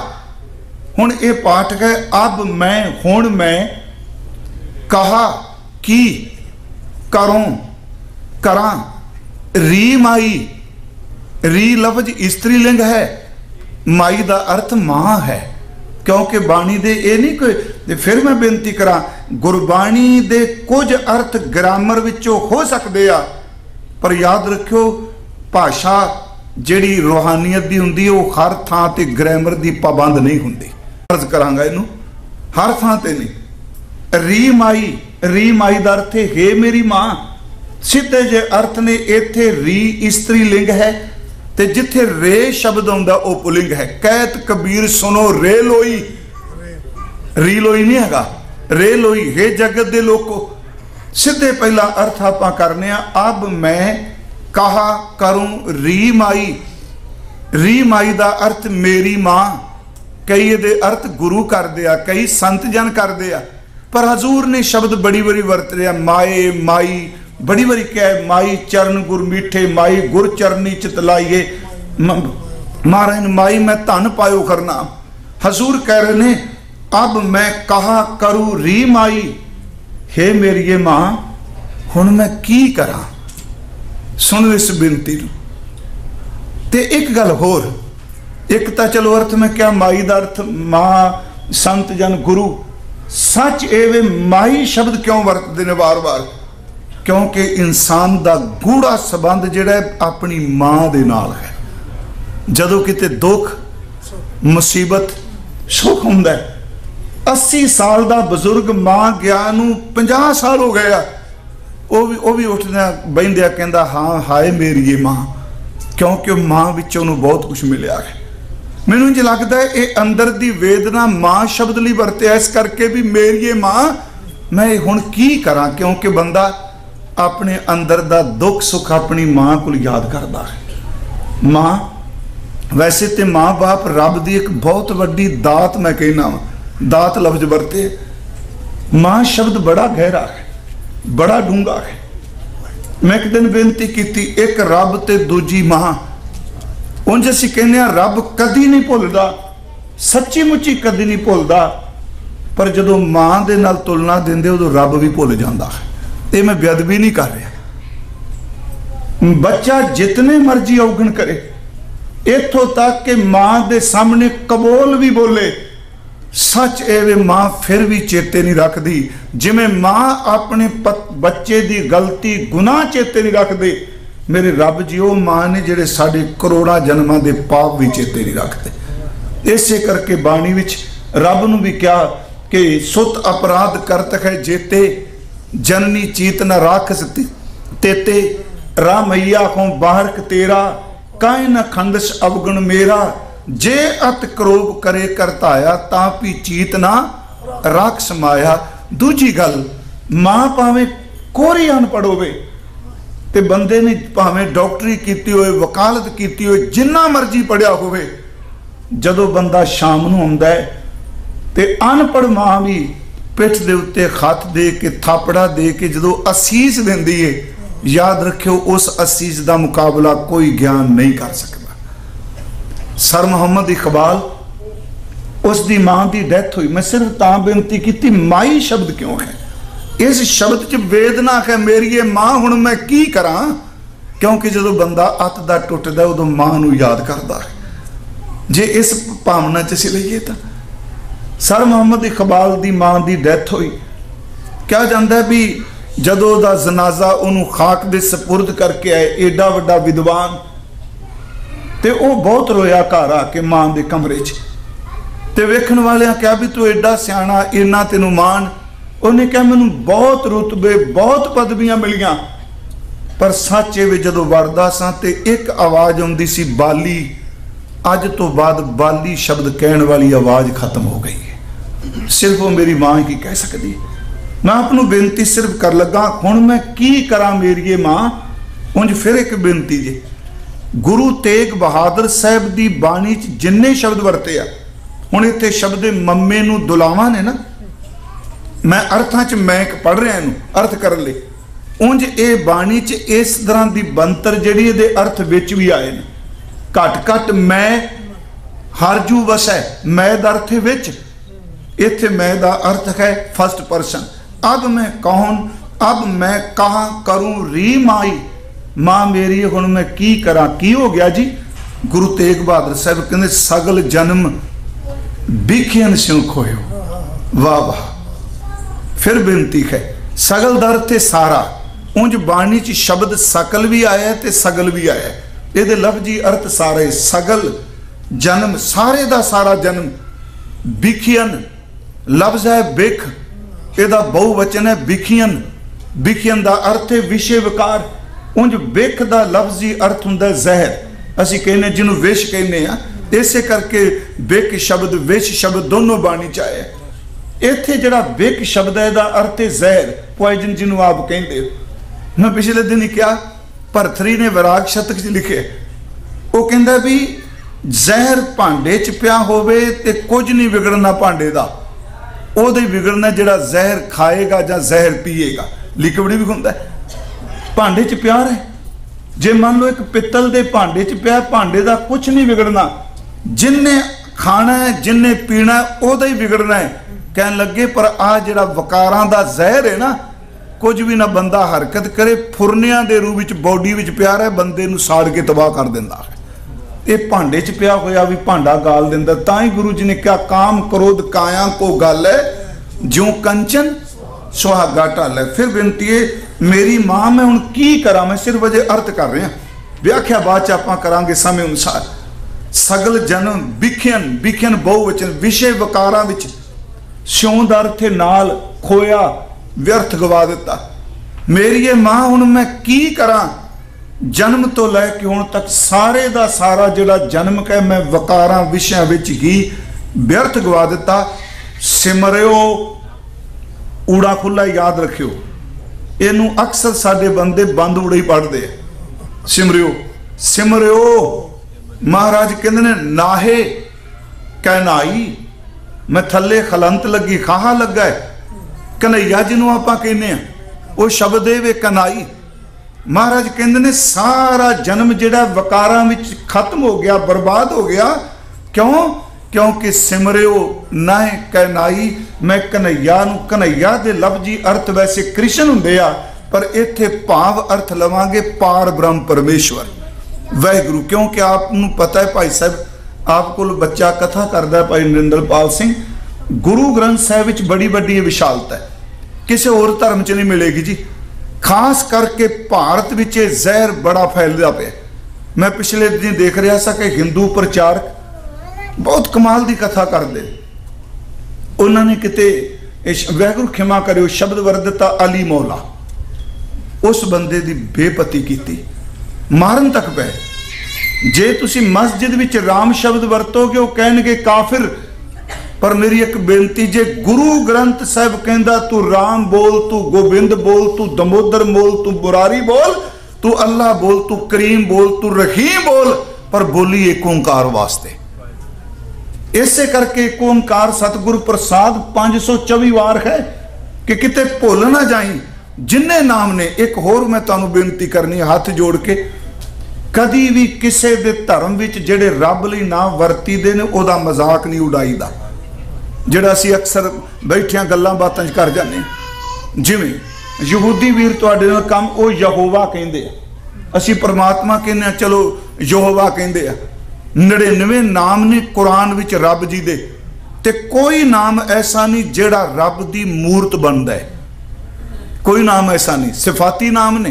हुण ये पाठ है अब मैं हुण मैं कहा की करूं करा। री माई, री लफ्ज स्त्रीलिंग है, माई दा अर्थ मां है। क्योंकि बाणी दे ये नहीं कोई, फिर मैं बेनती करा गुरबाणी दे कुछ अर्थ ग्रामर विचों हो सकते आ, पर याद रखियो भाषा जिहड़ी रूहानियत दी हुंदी है वो हर थां ते ग्रामर दी पाबंद नहीं हुंदी। अर्ज करांगा इनू हर थां ते नहीं। री माई दा अर्थ है हे मेरी मां। सीधे जे अर्थ ने इत्थे री स्त्रीलिंग है, ते जिथे रे शब्द आउंदा ओ पुलिंग है। कहत कबीर सुनो रे लोई, री लोई नहीं हैगा, रे लोई हे जगत दे लोको। सीधे पहला अर्थ आपां करने अब मैं कहा करूं री माई। री माई दा अर्थ मेरी मां। कई ये अर्थ गुरु कर दिया, कई संत जन कर दिया, पर हजूर ने शब्द बड़ी बड़ी वरत लिया। माए माई बड़ी बड़ी कह, माई चरण गुर मीठे, माई गुर चरनी चितलाइए। महाराज माई मैं धन पायो करना। हजूर कह रहे ने अब मैं कहा करूं री माई, हे मेरी मां हुण मैं की करा। सुन इस बेनती नूं। ते एक गल होर, एक तो चलो अर्थ में क्या माई दा अर्थ मां संत जन गुरु। सच एवे माई शब्द क्यों वरतदे ने बार बार, क्योंकि इंसान दा गूढ़ा संबंध जिहड़ा अपनी मां दे नाल है। जदों किते दुख मुसीबत सुख हुंदा है, 80 साल दा बजुर्ग मां गया नूं 50 साल हो गए आ, वो भी उठदा बहिंदिया कहंदा हाँ हाय मेरी ये मां, क्योंकि मां विचों नूं बहुत कुछ मिलिया है। मैनूं इंज लगदा है ये अंदर दी वेदना मां शब्द लई वरतिया, इस करके भी मेरी ये मां मैं हुण की करा। क्योंकि बंदा अपने अंदर दा दुख सुख अपनी मां को याद करता है। मां वैसे तो मां बाप रब की एक बहुत वड्डी दात मैं कहना वा, दात लफ्ज वरते। मां शब्द बड़ा गहरा है, बड़ा डूंगा है। मैं एक दिन बेनती की एक रब ते दूजी मां। उंज असीं कहने रब कदी नहीं भुलदा, सच्ची मुच्ची कदी नहीं भुलदा, पर जदों मां दे नाल तुलना दिंदे उदों रब भी भुल जांदा है। ये मैं बेअदबी नहीं कर रहा। बच्चा जितने मर्जी औगण करे, इथों तक कि मां दे सामने कबोल भी बोले, सच एवे मां फिर भी चेते नहीं रखती। जिमें मां अपने बच्चे की गलती गुनाह चेते नहीं रखते, मेरे रब जी वो मां ने जिहड़े साडे करोड़ां जन्मां दे पाप भी चेते नहीं रखते। इसे करके बाणी विच रब नूं भी कहा कि सुत अपराध करत है जेते, जननी चीत न राखस तेते, रामैया को बाहरक तेरा, काहे न खंदस अवगुण मेरा, जे अत क्रोध करे करताया, तापी चीत ना राख समाया। दूजी गल, मां भावें कोरी अनपढ़ होवे ते बंदे ने भावें डॉक्टरी कीती होए, वकालत कीती होए, जिन्ना मर्जी पढ़िया होवे, जदों बंदा शाम नूं आउंदा है ते अनपढ़ मां भी पिठ दे उत्ते खत दे के थापड़ा दे के जदों असीस दिंदी है, याद रखियो उस असीस का मुकाबला कोई ज्ञान नहीं कर सकता। सर मुहम्मद इकबाल उसकी मां की डेथ हुई, मैं सिर्फ ता बेनती की माई शब्द क्यों है, इस शब्द च वेदना है मेरी ये मां, हुण मैं की करा। क्योंकि जो बंदा अत दा टुटदा उदों मां नूं याद करदा है। जे इस भावना च असीं लईए तां सर मुहम्मद इकबाल की मां की डेथ हुई, ਕਿਹਾ ਜਾਂਦਾ ਵੀ ਜਦੋਂ ਉਹਦਾ ਜਨਾਜ਼ਾ ਉਹਨੂੰ ਖਾਕ ਦੇ ਸਪੁਰਦ ਕਰਕੇ ਆਏ, ਏਡਾ ਵੱਡਾ ਵਿਦਵਾਨ, ਤੇ ਉਹ ਬਹੁਤ ਰੋਇਆ ਘਰ ਆ ਕੇ ਮਾਂ ਦੇ ਕਮਰੇ 'ਚ। ਤੇ ਵੇਖਣ ਵਾਲਿਆਂ ਕਿਹਾ ਵੀ ਤੂੰ ਏਡਾ ਸਿਆਣਾ, ਇੰਨਾ ਤੈਨੂੰ ਮਾਣ। ਉਹਨੇ ਕਿਹਾ ਮੈਨੂੰ ਬਹੁਤ ਰੁਤਬੇ, ਬਹੁਤ ਪਦਵੀਆਂ ਮਿਲੀਆਂ, ਪਰ ਸੱਚ ਇਹ ਵੀ ਜਦੋਂ ਵੜਦਾ ਸਾਂ ਤੇ ਇੱਕ ਆਵਾਜ਼ ਆਉਂਦੀ ਸੀ, ਬਾਲੀ। ਅੱਜ ਤੋਂ ਬਾਅਦ ਬਾਲੀ ਸ਼ਬਦ ਕਹਿਣ ਵਾਲੀ ਆਵਾਜ਼ ਖਤਮ ਹੋ ਗਈ ਹੈ। ਸਿਰਫ ਉਹ ਮੇਰੀ ਮਾਂ ਹੀ ਕਹਿ ਸਕਦੀ। ਮੈਂ ਆਪ ਨੂੰ ਬੇਨਤੀ ਸਿਰਫ ਕਰ ਲੱਗਾ, ਹੁਣ ਮੈਂ ਕੀ ਕਰਾਂ ਮੇਰੀਏ ਮਾਂ। ਉਂਝ ਫਿਰ ਇੱਕ ਬੇਨਤੀ ਜੇ, ਗੁਰੂ ਤੇਗ ਬਹਾਦਰ ਸਾਹਿਬ ਦੀ ਬਾਣੀ 'ਚ ਜਿੰਨੇ ਸ਼ਬਦ ਵਰਤੇ ਆ, ਹੁਣ ਇੱਥੇ ਸ਼ਬਦ ਮੰਮੇ ਨੂੰ ਦੁਲਾਵਾਂ ਨੇ ਨਾ, ਮੈਂ ਅਰਥਾਂ 'ਚ ਮੈਂ ਇੱਕ ਪੜ੍ਹ ਰਿਹਾ ਇਹਨੂੰ ਅਰਥ ਕਰਨ ਲਈ। ਉਂਝ ਇਹ ਬਾਣੀ 'ਚ ਇਸ ਤਰ੍ਹਾਂ ਦੀ ਬੰਤਰ ਜਿਹੜੀ ਇਹਦੇ ਅਰਥ ਵਿੱਚ ਵੀ ਆਏ ਨੇ। ਘੱਟ ਘੱਟ ਮੈਂ ਹਰਜੂ ਵਸੈ, ਮੈਂ ਦਾ ਅਰਥ ਵਿੱਚ, ਇੱਥੇ ਮੈਂ ਦਾ ਅਰਥ ਹੈ ਫਸਟ ਪਰਸਨ। ਅਬ ਮੈਂ ਕੌਣ, ਅਬ ਮੈਂ ਕਹਾਂ ਕਰੂੰ ਰੀ ਮਾਈ, ਮਾਂ ਮੇਰੀ ਹੁਣ ਮੈਂ ਕੀ ਕਰਾਂ। ਕੀ ਹੋ ਗਿਆ ਜੀ? ਗੁਰੂ ਤੇਗ ਬਹਾਦਰ ਸਾਹਿਬ ਕਹਿੰਦੇ ਸਗਲ ਜਨਮ ਬਿਖਿਆਨ ਸਿਉ ਖੋਇਓ। ਵਾਹ ਵਾਹ। ਫਿਰ ਬੇਨਤੀ ਹੈ, ਸਗਲ ਦਾ ਅਰਥ ਹੈ ਸਾਰਾ। ਉਂਝ ਬਾਣੀ 'ਚ ਸ਼ਬਦ ਸਕਲ ਵੀ ਆਇਆ ਤੇ ਸਗਲ ਵੀ ਆਇਆ, ਇਹਦੇ ਲਫ਼ਜ਼ੀ ਅਰਥ ਸਾਰੇ। ਸਗਲ ਜਨਮ, ਸਾਰੇ ਦਾ ਸਾਰਾ ਜਨਮ। ਬਿਖਿਆਨ ਲਫ਼ਜ਼ ਹੈ ਬਿਖ, ਇਹਦਾ ਬਹੁਵਚਨ ਹੈ ਬਿਖਿਆਨ। ਬਿਖਿਆਨ ਦਾ ਅਰਥ ਹੈ ਵਿਸ਼ੇ ਵਿਕਾਰ। ਉਂਝ ਬਿਖ ਦਾ ਲਫ਼ਜ਼ੀ ਅਰਥ ਹੁੰਦਾ ਜ਼ਹਿਰ, ਅਸੀਂ ਕਹਿੰਦੇ ਜਿਹਨੂੰ ਵਿਸ਼ ਕਹਿੰਦੇ ਆ, ਇਸੇ ਕਰਕੇ ਬਿਖ ਸ਼ਬਦ ਵਿਸ਼ ਸ਼ਬਦ ਦੋਨੋਂ ਬਾਣੀ 'ਚ ਆਇਆ। ਇੱਥੇ ਜਿਹੜਾ ਬਿਖ ਸ਼ਬਦ ਹੈ ਇਹਦਾ ਅਰਥ ਹੈ ਜ਼ਹਿਰ, ਪੋਇਜ਼ਨ ਜਿਹਨੂੰ ਆਪ ਕਹਿੰਦੇ ਹੋ। ਮੈਂ ਪਿਛਲੇ ਦਿਨ ਹੀ ਕਿਹਾ, ਭਰਤਰੀ ਨੇ ਵਿਰਾਗ ਸ਼ਤਕ 'ਚ ਲਿਖਿਆ, ਉਹ ਕਹਿੰਦਾ ਵੀ ਜ਼ਹਿਰ ਭਾਂਡੇ 'ਚ ਪਿਆ ਹੋਵੇ ਤੇ ਕੁਝ ਨਹੀਂ ਵਿਗੜਨਾ ਭਾਂਡੇ ਦਾ, ਉਹਦੇ ਵਿਗੜਨਾ ਜਿਹੜਾ ਜ਼ਹਿਰ ਖਾਏਗਾ ਜਾਂ ਜ਼ਹਿਰ ਪੀਏਗਾ। ਲਿਕਵਿਡ ਵੀ ਹੁੰਦਾ, ਭਾਂਡੇ 'ਚ ਪਿਆ ਹੈ। ਜੇ ਮੰਨ ਲਓ ਇੱਕ ਪਿੱਤਲ ਦੇ ਭਾਂਡੇ 'ਚ ਪਿਆ, ਭਾਂਡੇ ਦਾ ਕੁਝ ਨਹੀਂ ਵਿਗੜਨਾ, ਜਿੰਨੇ ਖਾਣਾ ਹੈ ਜਿੰਨੇ ਪੀਣਾ ਉਹਦਾ ਹੀ ਵਿਗੜਨਾ ਹੈ। ਕਹਿਣ ਲੱਗੇ ਪਰ ਆ ਜਿਹੜਾ ਵਕਾਰਾਂ ਦਾ ਜ਼ਹਿਰ ਹੈ ਨਾ, ਕੁਝ ਵੀ ਨਾ ਬੰਦਾ ਹਰਕਤ ਕਰੇ, ਫੁਰਨਿਆਂ ਦੇ ਰੂਪ ਵਿੱਚ ਬੋਡੀ ਵਿੱਚ ਪਿਆ ਰਹੇ, ਬੰਦੇ ਨੂੰ ਸਾੜ ਕੇ ਤਬਾਹ ਕਰ ਦਿੰਦਾ ਹੈ। ਇਹ ਭਾਂਡੇ 'ਚ ਪਿਆ ਹੋਇਆ ਵੀ ਭਾਂਡਾ ਗਾਲ ਦਿੰਦਾ। ਤਾਂ ਹੀ ਗੁਰੂ ਜੀ ਨੇ ਕਿਹਾ ਕਾਮ ਕ੍ਰੋਧ ਕਾਇਆ ਕੋ ਗੱਲ ਹੈ, ਜਿਉਂ ਕੰਚਨ ਸੁਹਾਗਾ ਢਾਲ ਹੈ। ਫਿਰ ਬੇਨਤੀ ਹੈ ਮੇਰੀ ਮਾਂ, ਮੈਂ ਹੁਣ ਕੀ ਕਰਾਂ। ਮੈਂ ਸਿਰਫ ਅਜੇ ਅਰਥ ਕਰ ਰਿਹਾ, ਵਿਆਖਿਆ ਬਾਅਦ 'ਚ ਆਪਾਂ ਕਰਾਂਗੇ ਸਮੇਂ ਅਨੁਸਾਰ। ਸਗਲ ਜਨਮ ਬਿਖਿਆਨ, ਬਿਖਿਆਨ ਬਹੁਵਚਨ, ਵਿਸ਼ੇ ਵਕਾਰਾਂ ਵਿੱਚ। ਸਿਉਂ ਦਾ ਅਰਥ ਨਾਲ, ਖੋਇਆ, ਵਿਅਰਥ ਗਵਾ ਦਿੱਤਾ। ਮੇਰੀ ਇਹ ਮਾਂ ਹੁਣ ਮੈਂ ਕੀ ਕਰਾਂ। ਜਨਮ ਤੋਂ ਲੈ ਕੇ ਹੁਣ ਤੱਕ ਸਾਰੇ ਦਾ ਸਾਰਾ ਜਿਹੜਾ ਜਨਮ ਕਹੇ ਮੈਂ ਵਕਾਰਾਂ ਵਿਸ਼ਿਆਂ ਵਿੱਚ ਹੀ ਵਿਅਰਥ ਗਵਾ ਦਿੱਤਾ। ਸਿਮਰਿਓ, ਊੜਾ ਖੁੱਲਾ ਯਾਦ ਰੱਖਿਓ, ਇਹਨੂੰ ਅਕਸਰ ਸਾਡੇ ਬੰਦੇ ਬੰਦ ਊੜਾ ਹੀ ਪੜ੍ਹਦੇ ਆ। ਸਿਮਰਿਓ, ਸਿਮਰਿਓ। ਮਹਾਰਾਜ ਕਹਿੰਦੇ ਨੇ ਨਾਹੇ ਕਹਿਨਾਈ, ਮੈਂ ਥੱਲੇ ਖਲੰਤ ਲੱਗੀ, ਖਾਹਾ ਲੱਗਾ ਹੈ। ਕਨਈਆ ਜਿਹਨੂੰ ਆਪਾਂ ਕਹਿੰਦੇ ਆ, ਉਹ ਸ਼ਬਦ ਇਹ ਵੇ ਕਨਾਈ। ਮਹਾਰਾਜ ਕਹਿੰਦੇ ਨੇ ਸਾਰਾ ਜਨਮ ਜਿਹੜਾ ਵਕਾਰਾਂ ਵਿੱਚ ਖਤਮ ਹੋ ਗਿਆ, ਬਰਬਾਦ ਹੋ ਗਿਆ। ਕਿਉਂ? ਕਿਉਂਕਿ ਸਿਮਰਿਓ ਨਾਹੇ ਕਹਿਨਾਈ, ਮੈਂ ਕਨਈਆ ਨੂੰ। ਕਨਈਆ ਦੇ ਲਫ਼ਜ਼ੀ ਅਰਥ ਵੈਸੇ ਕ੍ਰਿਸ਼ਨ ਹੁੰਦੇ ਆ, ਪਰ ਇੱਥੇ ਭਾਵ ਅਰਥ ਲਵਾਂਗੇ ਪਾਰ ਬ੍ਰਹਮ ਪਰਮੇਸ਼ਵਰ ਵਾਹਿਗੁਰੂ। ਕਿਉਂਕਿ ਆਪ ਨੂੰ ਪਤਾ ਹੈ ਭਾਈ ਸਾਹਿਬ, ਆਪ ਕੋਲ ਬੱਚਾ ਕਥਾ ਕਰਦਾ ਭਾਈ ਨਰਿੰਦਰਪਾਲ ਸਿੰਘ, ਗੁਰੂ ਗ੍ਰੰਥ ਸਾਹਿਬ ਵਿੱਚ ਬੜੀ ਵੱਡੀ ਵਿਸ਼ਾਲਤਾ ਹੈ, ਕਿਸੇ ਹੋਰ ਧਰਮ 'ਚ ਨਹੀਂ ਮਿਲੇਗੀ ਜੀ। ਖਾਸ ਕਰਕੇ ਭਾਰਤ ਵਿੱਚ ਇਹ ਜ਼ਹਿਰ ਬੜਾ ਫੈਲਦਾ ਪਿਆ। ਮੈਂ ਪਿਛਲੇ ਦਿਨ ਦੇਖ ਰਿਹਾ ਸੀ ਕਿ ਹਿੰਦੂ ਪ੍ਰਚਾਰਕ ਬਹੁਤ ਕਮਾਲ ਦੀ ਕਥਾ ਕਰਦੇ। ਉਹਨਾਂ ਨੇ ਕਿਤੇ ਵਾਹਿਗੁਰੂ ਖਿਮਾ ਕਰਿਓ ਸ਼ਬਦ ਵਰਦਤਾ ਅਲੀ ਮੌਲਾ, ਉਸ ਬੰਦੇ ਦੀ ਬੇਪਤੀ ਕੀਤੀ, ਮਾਰਨ ਤੱਕ ਪਏ। ਜੇ ਤੁਸੀਂ ਮਸਜਿਦ ਵਿੱਚ ਰਾਮ ਸ਼ਬਦ ਵਰਤੋਗੇ ਉਹ ਕਹਿਣਗੇ ਕਾਫਿਰ। ਪਰ ਮੇਰੀ ਇੱਕ ਬੇਨਤੀ, ਜੇ ਗੁਰੂ ਗ੍ਰੰਥ ਸਾਹਿਬ ਕਹਿੰਦਾ ਤੂੰ ਰਾਮ ਬੋਲ, ਤੂੰ ਗੋਬਿੰਦ ਬੋਲ, ਤੂੰ ਦਮੋਦਰ ਬੋਲ, ਤੂੰ ਮੁਰਾਰੀ ਬੋਲ, ਤੂੰ ਅੱਲਾ ਬੋਲ, ਤੂੰ ਕਰੀਮ ਬੋਲ, ਤੂੰ ਰਹੀਮ ਬੋਲ, ਪਰ ਬੋਲੀ ਏਕ ਓੰਕਾਰ ਵਾਸਤੇ। ਇਸੇ ਕਰਕੇ ਏਕ ਓੰਕਾਰ ਸਤਿਗੁਰੂ ਪ੍ਰਸਾਦ 524 ਵਾਰ ਹੈ ਕਿ ਕਿਤੇ ਭੁੱਲ ਨਾ ਜਾਈ ਜਿੰਨੇ ਨਾਮ ਨੇ। ਇੱਕ ਹੋਰ ਮੈਂ ਤੁਹਾਨੂੰ ਬੇਨਤੀ ਕਰਨੀ, ਹੱਥ ਜੋੜ ਕੇ, ਕਦੀ ਵੀ ਕਿਸੇ ਦੇ ਧਰਮ ਵਿੱਚ ਜਿਹੜੇ ਰੱਬ ਲਈ ਨਾਮ ਵਰਤੀਦੇ ਨੇ ਉਹਦਾ ਮਜ਼ਾਕ ਨਹੀਂ ਉਡਾਈਦਾ, ਜਿਹੜਾ ਅਸੀਂ ਅਕਸਰ ਬੈਠਿਆਂ ਗੱਲਾਂ ਬਾਤਾਂ 'ਚ ਕਰ ਜਾਂਦੇ। ਜਿਵੇਂ ਯਹੂਦੀ ਵੀਰ ਤੁਹਾਡੇ ਨਾਲ ਕੰਮ, ਉਹ ਯਹੋਵਾ ਕਹਿੰਦੇ ਆ, ਅਸੀਂ ਪਰਮਾਤਮਾ ਕਹਿੰਦੇ ਆ, ਚਲੋ ਯਹੋਵਾ ਕਹਿੰਦੇ ਆ। 99 ਨਾਮ ਨੇ ਕੁਰਾਨ ਵਿੱਚ ਰੱਬ ਜੀ ਦੇ, ਤੇ ਕੋਈ ਨਾਮ ਐਸਾ ਨਹੀਂ ਜਿਹੜਾ ਰੱਬ ਦੀ ਮੂਰਤ ਬਣਦਾ ਹੈ। कोई नाम ऐसा नहीं। सिफाती नाम ने,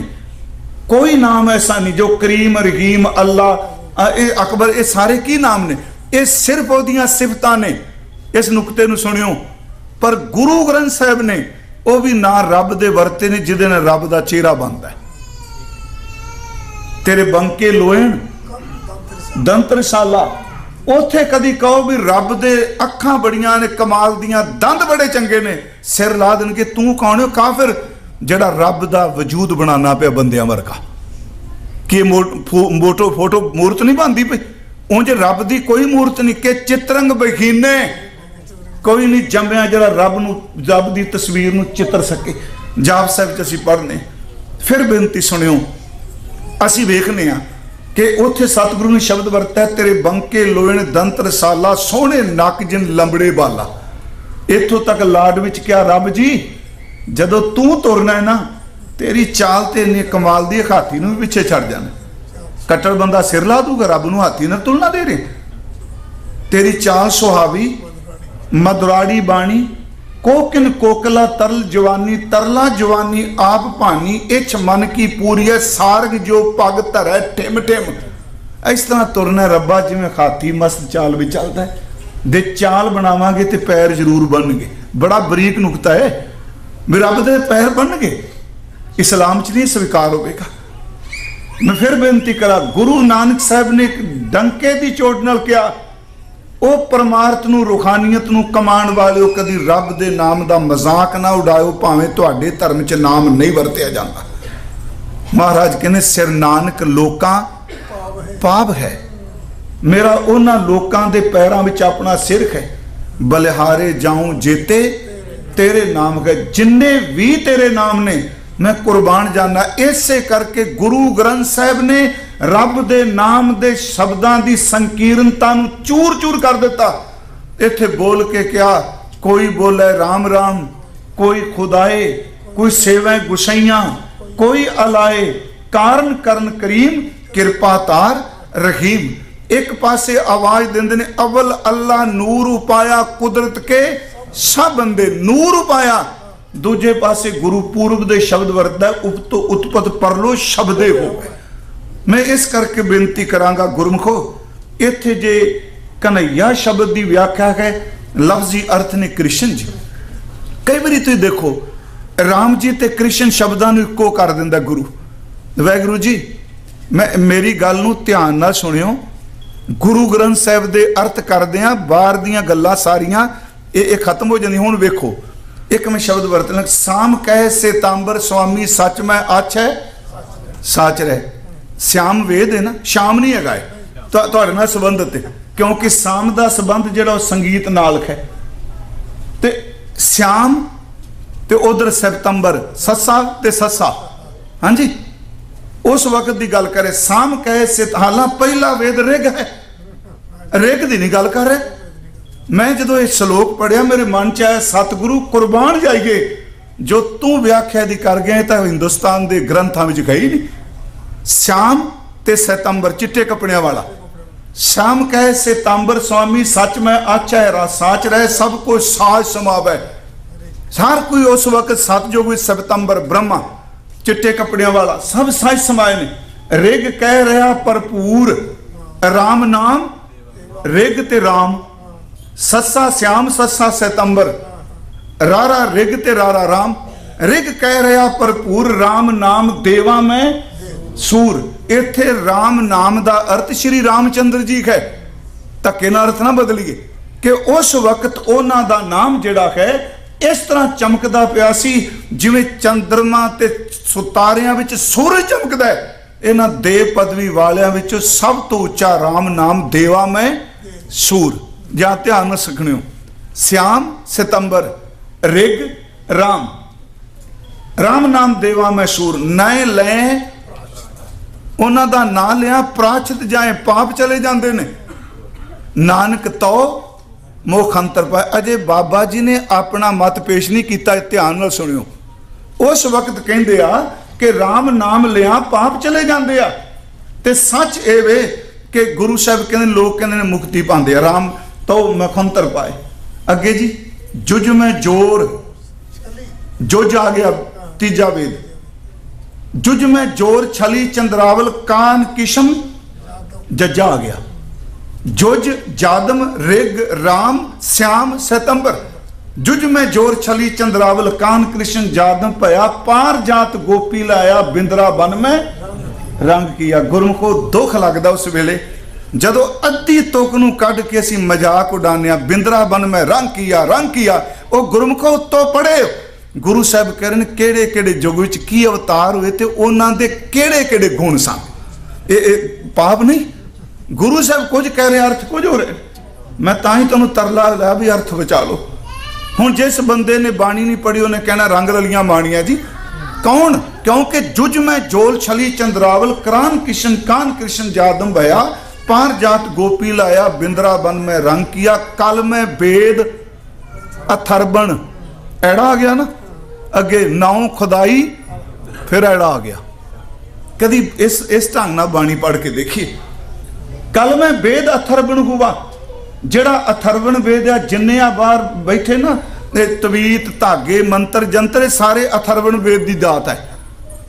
कोई नाम ऐसा नहीं जो करीम, रहीम, अल्लाह, अकबर, ये सारे की नाम ने? ये सिर्फ ओदियां सिफतां ने। इस नुकते नूं सुनियो। पर गुरु ग्रंथ साहिब ने वो भी ना रब दे वरते ने जिहदे नाल रब दा चेहरा बनदा है। तेरे बंके लोएण दंत रसाला, उथे कदी कहो भी रब दे अखां बड़ियां ने, कमाल दियां, दंद बड़े चंगे ने, सिर ला देणगे तू कौन हो? काफिर जड़ा रब दा वजूद बनाना पिया बंदियां वर्गा। कि फोटो मूर्त नहीं बनती पई, उंज रब दी कोई मूर्त नहीं। कि चित्रंग बखीने कोई नहीं जम्मिया जरा रब नूं, रब दी तस्वीर नूं चित्र सके। जाप साहिब च असीं पढ़ने। फिर बेनती सुनियो, असीं वेखने आ कि उत्थे सतगुरु ने शब्द वरता है, तेरे बंके लोएण दंत रसाला, सोहणे नक जिन लंबड़े बाला। इत्थों तक लाड विच क्या रब जी जदों तू तुरना है ना, तेरी चाल ते इन्नी कमाल दी, हाथी नूं भी पिछे छड़ जाना। कट्टर बंदा सिर ला दूगा, रब नूं हाथी नाल तुलना दे रहे। तेरी चाल सुहावी, मधुराड़ी बाणी, कोकिन कोकला तरल जवानी, तरला जवानी आप भानी, इच मन की पूरी है, सारग जो पग धरै ठिम ठिम। इस तरह तुरना रब्बा जिवें हाथी मस्त चाल भी चलता है। दे चाल बनावांगे तो पैर जरूर बनणगे। बड़ा बरीक नुकता है भी रब दे पैर बनणगे, इस्लाम च नहीं स्वीकार होगा। मैं फिर बेनती करा, गुरु नानक साहब ने डंके की चोट नाल क्या, वो परमार्थ नूं, रूहानियत नूं कमाण वाले, कदी रब दे नाम दा मजाक ना उड़ाओ, भावें तुहाडे धर्म च नाम नहीं वरतिया जाता। महाराज कहने सिर नानक लोकां पाप है, मेरा उन्हां लोकां दे पैरां विच अपना सिर है। बलिहारे जाऊं जेते तेरे नाम है, जिन्ने भी तेरे नाम ने मैं कुर्बान जाना। इसे करके गुरु ग्रंथ साहिब ने रब दे नाम दे शब्दां दी संकीर्णता नूं चूर चूर कर दिता। इत्थे बोल के क्या, कोई बोले राम राम, कोई खुदाए, कोई सेवै गुसैयां, कोई अलाए, कारण करन करीम, किरपा तार रहीम। एक पासे आवाज देंदे ने, अवल अल्लाह नूर उपाया, कुदरत के सब बंदे नूर उपाया। दूजे पासे गुरु पूर्व दे शब्द वरतदा, उपतो उत्पत परलो शब्दे हो गए। मैं इस करके बेनती करांगा गुरमुखो, इत्थे जे कन्हैया शब्द की व्याख्या है, लफ्जी अर्थ ने कृष्ण जी। कई बार तुम देखो राम जी ते कृष्ण शब्दां नूं इक्को कर दिंदा गुरु। वाहिगुरू जी मैं मेरी गल नूं ध्यान नाल सुनियो। गुरु ग्रंथ साहिब दे अर्थ करदे आ, बाहर दीयां गल्लां सारियां ये खत्म हो जांदी। हुण वेखो एक मैं शब्द वरतना, साम कह सेतांबर स्वामी सच मैं आछ है साच रहे। श्याम वेद है ना, शाम नहीं है तुहाडे नाल संबंधित है, क्योंकि साम का संबंध जिहड़ा संगीत नाल है। ते श्याम ते उधर सितंबर, ससा ते ससा। हाँ जी, उस वक्त की गल करे। साम कहे सित, हालां पहला वेद रिग है, रिग की नहीं गल कर रहे। मैं जो ये श्लोक पढ़िया मेरे मन च आया, सतगुरु कुर्बान जाइए जो तू व्याख्या दी कर गया, तो हिंदुस्तान के ग्रंथों में गई नहीं। श्याम ते सितंबर, चिट्टे कपड़िया वाला। श्याम कहे सितंबर स्वामी सच में आचा है, साच रहे सब कुछ साज समावे। हर कोई उस वक्त सतयुग सितंबर ब्रह्मा चिट्टे कपड़िया वाला सब साज समाये ने। रिग कह रहा भरपूर, राम नाम रिग ते राम, ससा श्याम ससा सितंबर, रारा रिग ते रारा राम। रिग कह रहा भरपूर, राम नाम देवा में सूर। इत्थे राम नाम का अर्थ श्री रामचंद्र जी है। धक्के ना अर्थ ना बदलीए कि उस वक्त उन्हां दा नाम जिहड़ा है इस तरह चमकदा पिया सी जिवें चंद्रमा ते सितारियां विच सूरज चमकदा है। इन्हां देव पदवी वालियां विच सब तो उच्चा राम नाम देवा में सूर। या ध्यान में सिखणियो, श्याम सितंबर, रिग राम, राम नाम देवा में सूर। नए ले उन्हां दा नाम लिया, प्राचित जाए पाप चले जाते ने। नानक तो मुख अंतर पाए। अजे बाबा जी ने अपना मत पेश नहीं किया, ध्यान नाल सुनियो। उस वक्त कहंदे आ कि राम नाम लिया पाप चले जाते आ। ते सच ये वे कि गुरु साहब कहते लोग कहते ने मुक्ति पाते आ, राम तो मुखंतर पाए। अगे जी जुज में जोर, जुज आ गया तीजा वेद, जुज में जोर छली चंद्रावल कान किशम जज्जा आ गया। जुज जादम ऋग राम श्याम सितंबर, जुज में जोर छली चंद्रावल कान कृष्ण जादम भया, पार जात गोपी लाया बिंदरा बन में रंग किया। गुरमुखो दुख लगता उस वेले जदों अद्धी तुक नूं कढ के असीं मजाक उडाने, बिंदरा बन में रंग किया। वो गुरमुखो उत्तों पढ़े गुरु साहब कह रहे किहड़े किहड़े युग विच की अवतार हुए ते उन्हां दे किहड़े किहड़े गुण सन। ये पाप नहीं, गुरु साहब कुछ कह रहे अर्थ कुछ हो रहे। मैं तां ही तुहानूं तरला लाया भी अर्थ बचा लो। हुण जिस बंदे ने बाणी नहीं पढ़ी उन्हें कहना रंग रलियां बाणियां जी। कौन? क्योंकि जुज में जोल छली चंद्रावल कान कृष्ण जादम भया, पार जात गोपी लाया बिंदरा बन में रंग किया। कल में वेद अथर्वण एड़ा आ गया ना, अगे नाउ खुदाई फिर एड़ा आ गया। कभी इस ढंग ना बाणी पढ़ के देखिए। कल में वेद अथर्वण हुआ, जेड़ा अथर्वण वेद है जिन्ने बाहर बैठे ना तवीत धागे मंत्र जंत्र सारे अथर्वण वेद की दात है।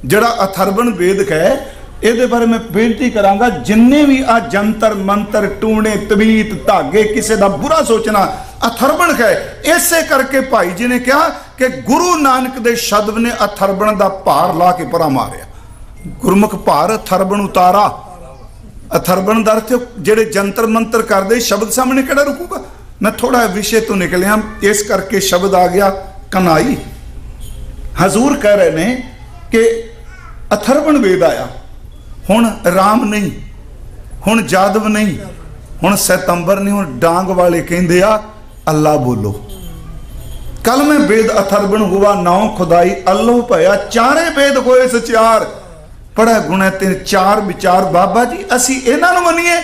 जेड़ा अथर्वण वेद है ये बारे में बेनती करांगा, जिन्ने भी आ जंतर मंत्र टूणे तवीत धागे किसी का बुरा सोचना अथर्वण है। इसे करके भाई जी ने कहा कि गुरु नानक दे शब्द ने अथर्वण का भार ला के परा मारिया। गुरमुख भार अथर्वण उतारा। अथर्वण का अर्थ जेड़े जंतर मंत्र करते शब्द सामने केड़ा रुकूगा। मैं थोड़ा विषय तो निकलिया इस करके शब्द आ गया कनाई। हजूर कह रहे ने कि अथर्वण वेद आया, हुण राम नहीं, हुण जादव नहीं, हुण सितंबर नहीं, हुण डांग वाले कहंदे आ अल्लाह बोलो। कल में वेद अथर्वण हुआ, नाउ खुदाई अल्लाह भया, चारे वेद होए सचार, पढ़ा गुण ते चार विचार। बाबा जी असी इन्हां नूं मनीए?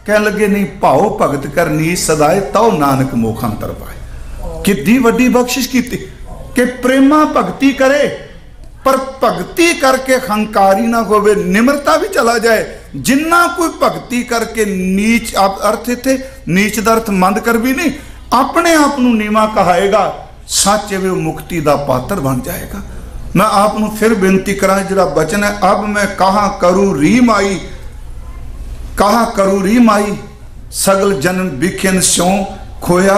कह लगे नहीं, भाओ भगत करनी सदाए तौ नानक मोख अंतर पाए। कितनी वड्डी बख्शिश की कि प्रेमा भगती करे पर भगती करके हंकारी ना होवे, निम्रता भी चला जाए। जिन्ना कोई भगती करके नीच अर्थ इत्थे नीच दा अर्थ मंद कर भी नहीं, अपने आप नूं नीवा कहाएगा, सच वे मुक्ति दा पात्र बन जाएगा। मैं आप नूं फिर बेनती करा, जिहड़ा बचन है अब मैं कहा करूं री माई, सगल जन्म बिखिन स्यों खोया,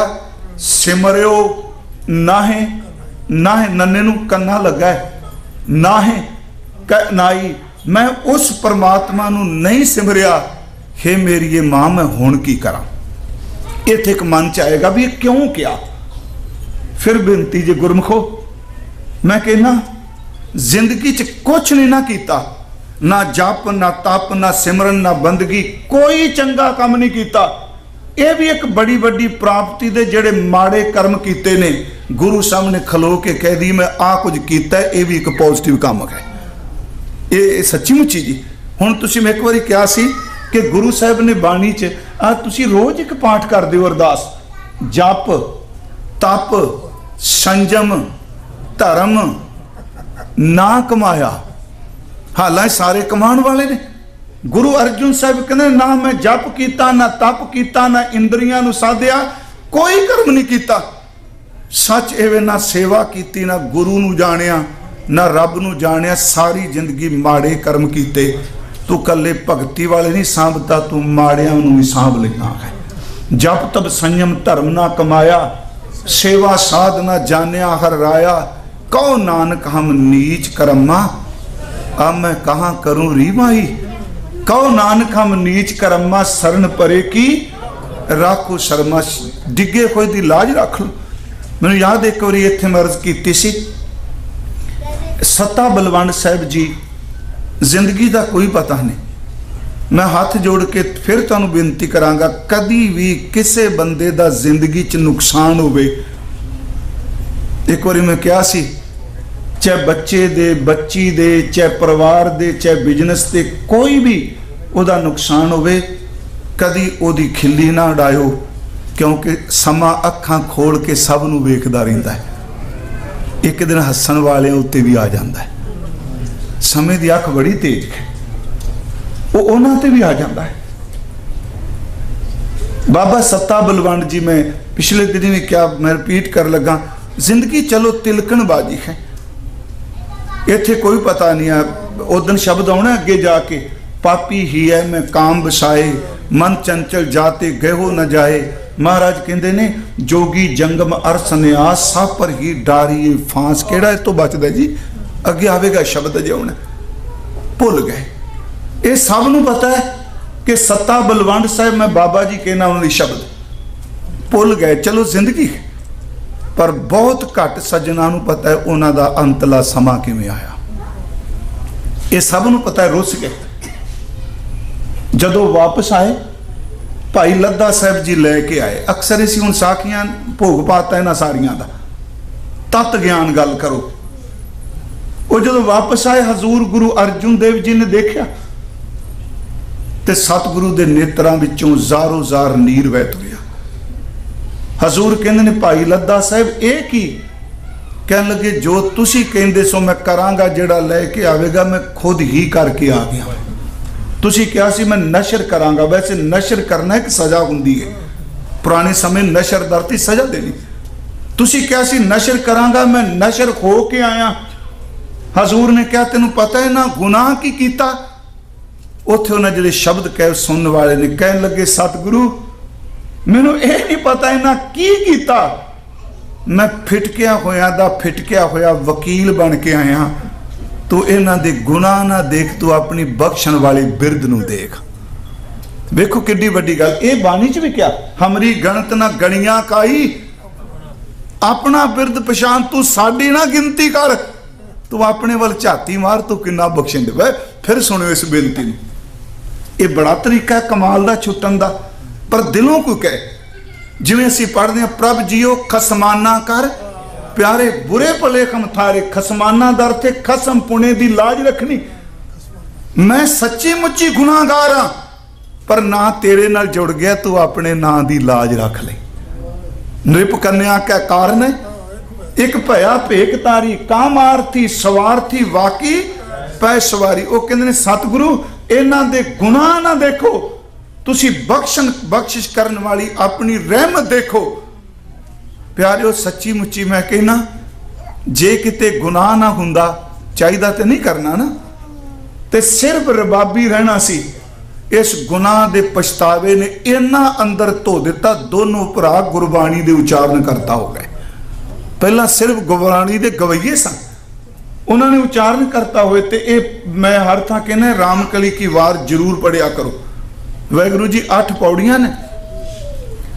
सिमरियो नाहे नन्ने नूं कन्ना लगा है, नाहे नाई मैं उस परमात्मा नूं नहीं सिमरिया, हे मेरी ये मां मैं हुण की करा। इत्थे एक मन च आएगा भी क्यों किया। फिर बेनती जे गुरमुखो, मैं कहना जिंदगी च कुछ नहीं ना कीता, ना जप ना तप ना सिमरन ना बंदगी, कोई चंगा काम नहीं कीता। यह भी एक बड़ी बड़ी प्राप्ति दे जेड़े माड़े कर्म कीते ने, गुरु सामने खलो के कह दी मैं आ कुछ कीता है, यह भी एक पॉजिटिव काम है। ये सच्ची मुच्ची जी। हुण तुसीं मैं एक बारी कहा सी कि गुरु साहब ने बाणी च तुसीं रोज एक पाठ कर दिओ अरदास, जप तप संजम धर्म ना कमाया। हालांकि सारे कमाण वाले ने। गुरु अर्जुन साहब कहते ना मैं जप किया ना तप किया ना इंद्रियां नूं साधिया, कोई कर्म नहीं किया। सच एवे ना सेवा की ना गुरु नूं जानिया ना रब नूं जानिया, सारी जिंदगी माड़े कर्म कीते। तू कल्ले भगती वाले नहीं सांभता, तू माड़ियां नूं भी सांभ लेना है। जप तप संयम धर्म ना कमाया, सेवा साध ना जानिया हर राया, कहो नानक हम नीच कर्मा, अब मैं कहाँ करूं री माई। कहो नानक हम नीच कर्मा, शरण परे की राखो शर्मा। डिगे कोई दी लाज रख लो। मैंने याद एक बार इत्थे मैं अर्ज की सी, सत्ता बलवंड साहब जी जिंदगी का कोई पता नहीं। मैं हाथ जोड़ के फिर तुहानूं बेनती करांगा, कदी भी किसी बंदे दा जिंदगी च नुकसान होवे, एक बार मैं कहा सी, चाहे बच्चे दे बच्ची दे चाहे परिवार दे चाहे बिजनेस दे कोई भी उहदा नुकसान होवे, कदी उहदी खिल्ली ना उड़ायो, क्योंकि समा अखां खोल के सब नूं वेखदा रहिंदा है। एक दिन हसन वाले उत्ते भी आ जाता है। समय की अख बड़ी तेज है, वो उन्हां ते भी आ जाता है। बाबा सत्ता बलवंड जी, मैं पिछले दिन भी क्या मैं रिपीट कर लगा, जिंदगी चलो तिलकन बाजी है, इत्थे कोई पता नहीं है। उदन शब्द आना अगे जाके, पापी ही है मैं काम बसाए, मन चंचल जाते गहो न जाए। महाराज कहते ने जोगी जंगम अर सन्यास, सब पर ही डारी फांस। केड़ा इस तो बचदा जी? अगे आवेगा शब्द जो आना, भुल गए। ये सब नूं पता है कि सत्ता बलवंड साहब, मैं बाबा जी कहना उन्होंने शब्द भुल गए। चलो जिंदगी, पर बहुत घट सज्जना नूं पता है उन्हां दा अंतला समा किवें आया। ये सब नूं पता है। रुस गए। जदों वापस आए, भाई लद्दा साहब जी लैके आए। अक्सर इसी हुण साखियां भोग पाता इन्हां सारियां दा, तत् ज्ञान गल करो। वो जदों वापस आए, हजूर गुरु अर्जुन देव जी ने देखा ते सतगुरु दे नेत्रां विचों ज़ारो ज़ार नीर वहत होया। हजूर कहंदे ने भाई लद्दा साहब ये की? कहन लगे जो तुसी कहंदे सो मैं करांगा, जेड़ा लैके आवेगा मैं खुद ही करके आ गया। तुसी क्या सी मैं नशर करांगा। वैसे नशर करना एक सजा हुंदी है, पुराने समय नशर दरती सजा देनी। तुसी क्या सी नशर करांगा, मैं नशर हो के आया। हजूर ने कहा तेनू पता है ना गुनाह की कीता? उत्थे उन्हें जिहड़े शब्द कहे सुनने वाले ने कहन लगे सतगुरु मैनू ये नहीं पता इन्हां की कीता। मैं फिटकिया होया दा फिटकिया होया वकील बन के आया। तू इन्हां दे गुनाह ना देख, तू अपनी बख्शण वाली बिरद नू देख। वेखो किड्डी वड्डी गल। ये बाणी च भी क्या, हमरी गणत ना गणियां काई, अपना बिरद पछाण, तू साडी ना गिनती कर, तू अपने वाल झाती मार, तू किन्ना बख्शन दे। फिर सुनियो इस बेनती नूं। ये बड़ा तरीका है कमाल दा छुट्टन दा, पर दिलों को कहे। जिवें असीं पढ़दे हां प्रभ जीओ खसमाना कर प्यारे, बुरे भले खम थारे। खसमाना दा अर्थ है खसम पुणे दी लाज रखनी। मैं सच्ची मुच्ची गुनाहगार हां, पर ना तेरे नाल जुड़ गया, तू अपने नां दी लाज रख ले। नृप कन्या क्या कारण है? एक भया भेक तारी, कामार्थी स्वार्थी वाकी पै सवारी। वो कहंदे ने सतगुरु इन्हां दे गुनाह ना देखो, तुसी बख्शिश करने वाली अपनी रहमत देखो। प्यारिओ सच्ची मुच्ची मैं कहना, जे किते गुनाह ना हुंदा, चाहिदा ते नहीं करना ना, ते सिर्फ रबाबी रहना सी। इस गुनाह दे पछतावे ने इन्ना अंदर धो दिता, दोनों भरा गुरबाणी दे उच्चारण करता हो गए। पहला सिर्फ गुरबाणी दे गवैये सन, उन्होंने उच्चारण करता हुए। तो ये मैं हर थां कहना रामकली की वार जरूर पढ़िया करो। वाहिगुरू जी 8 पौड़ियां ने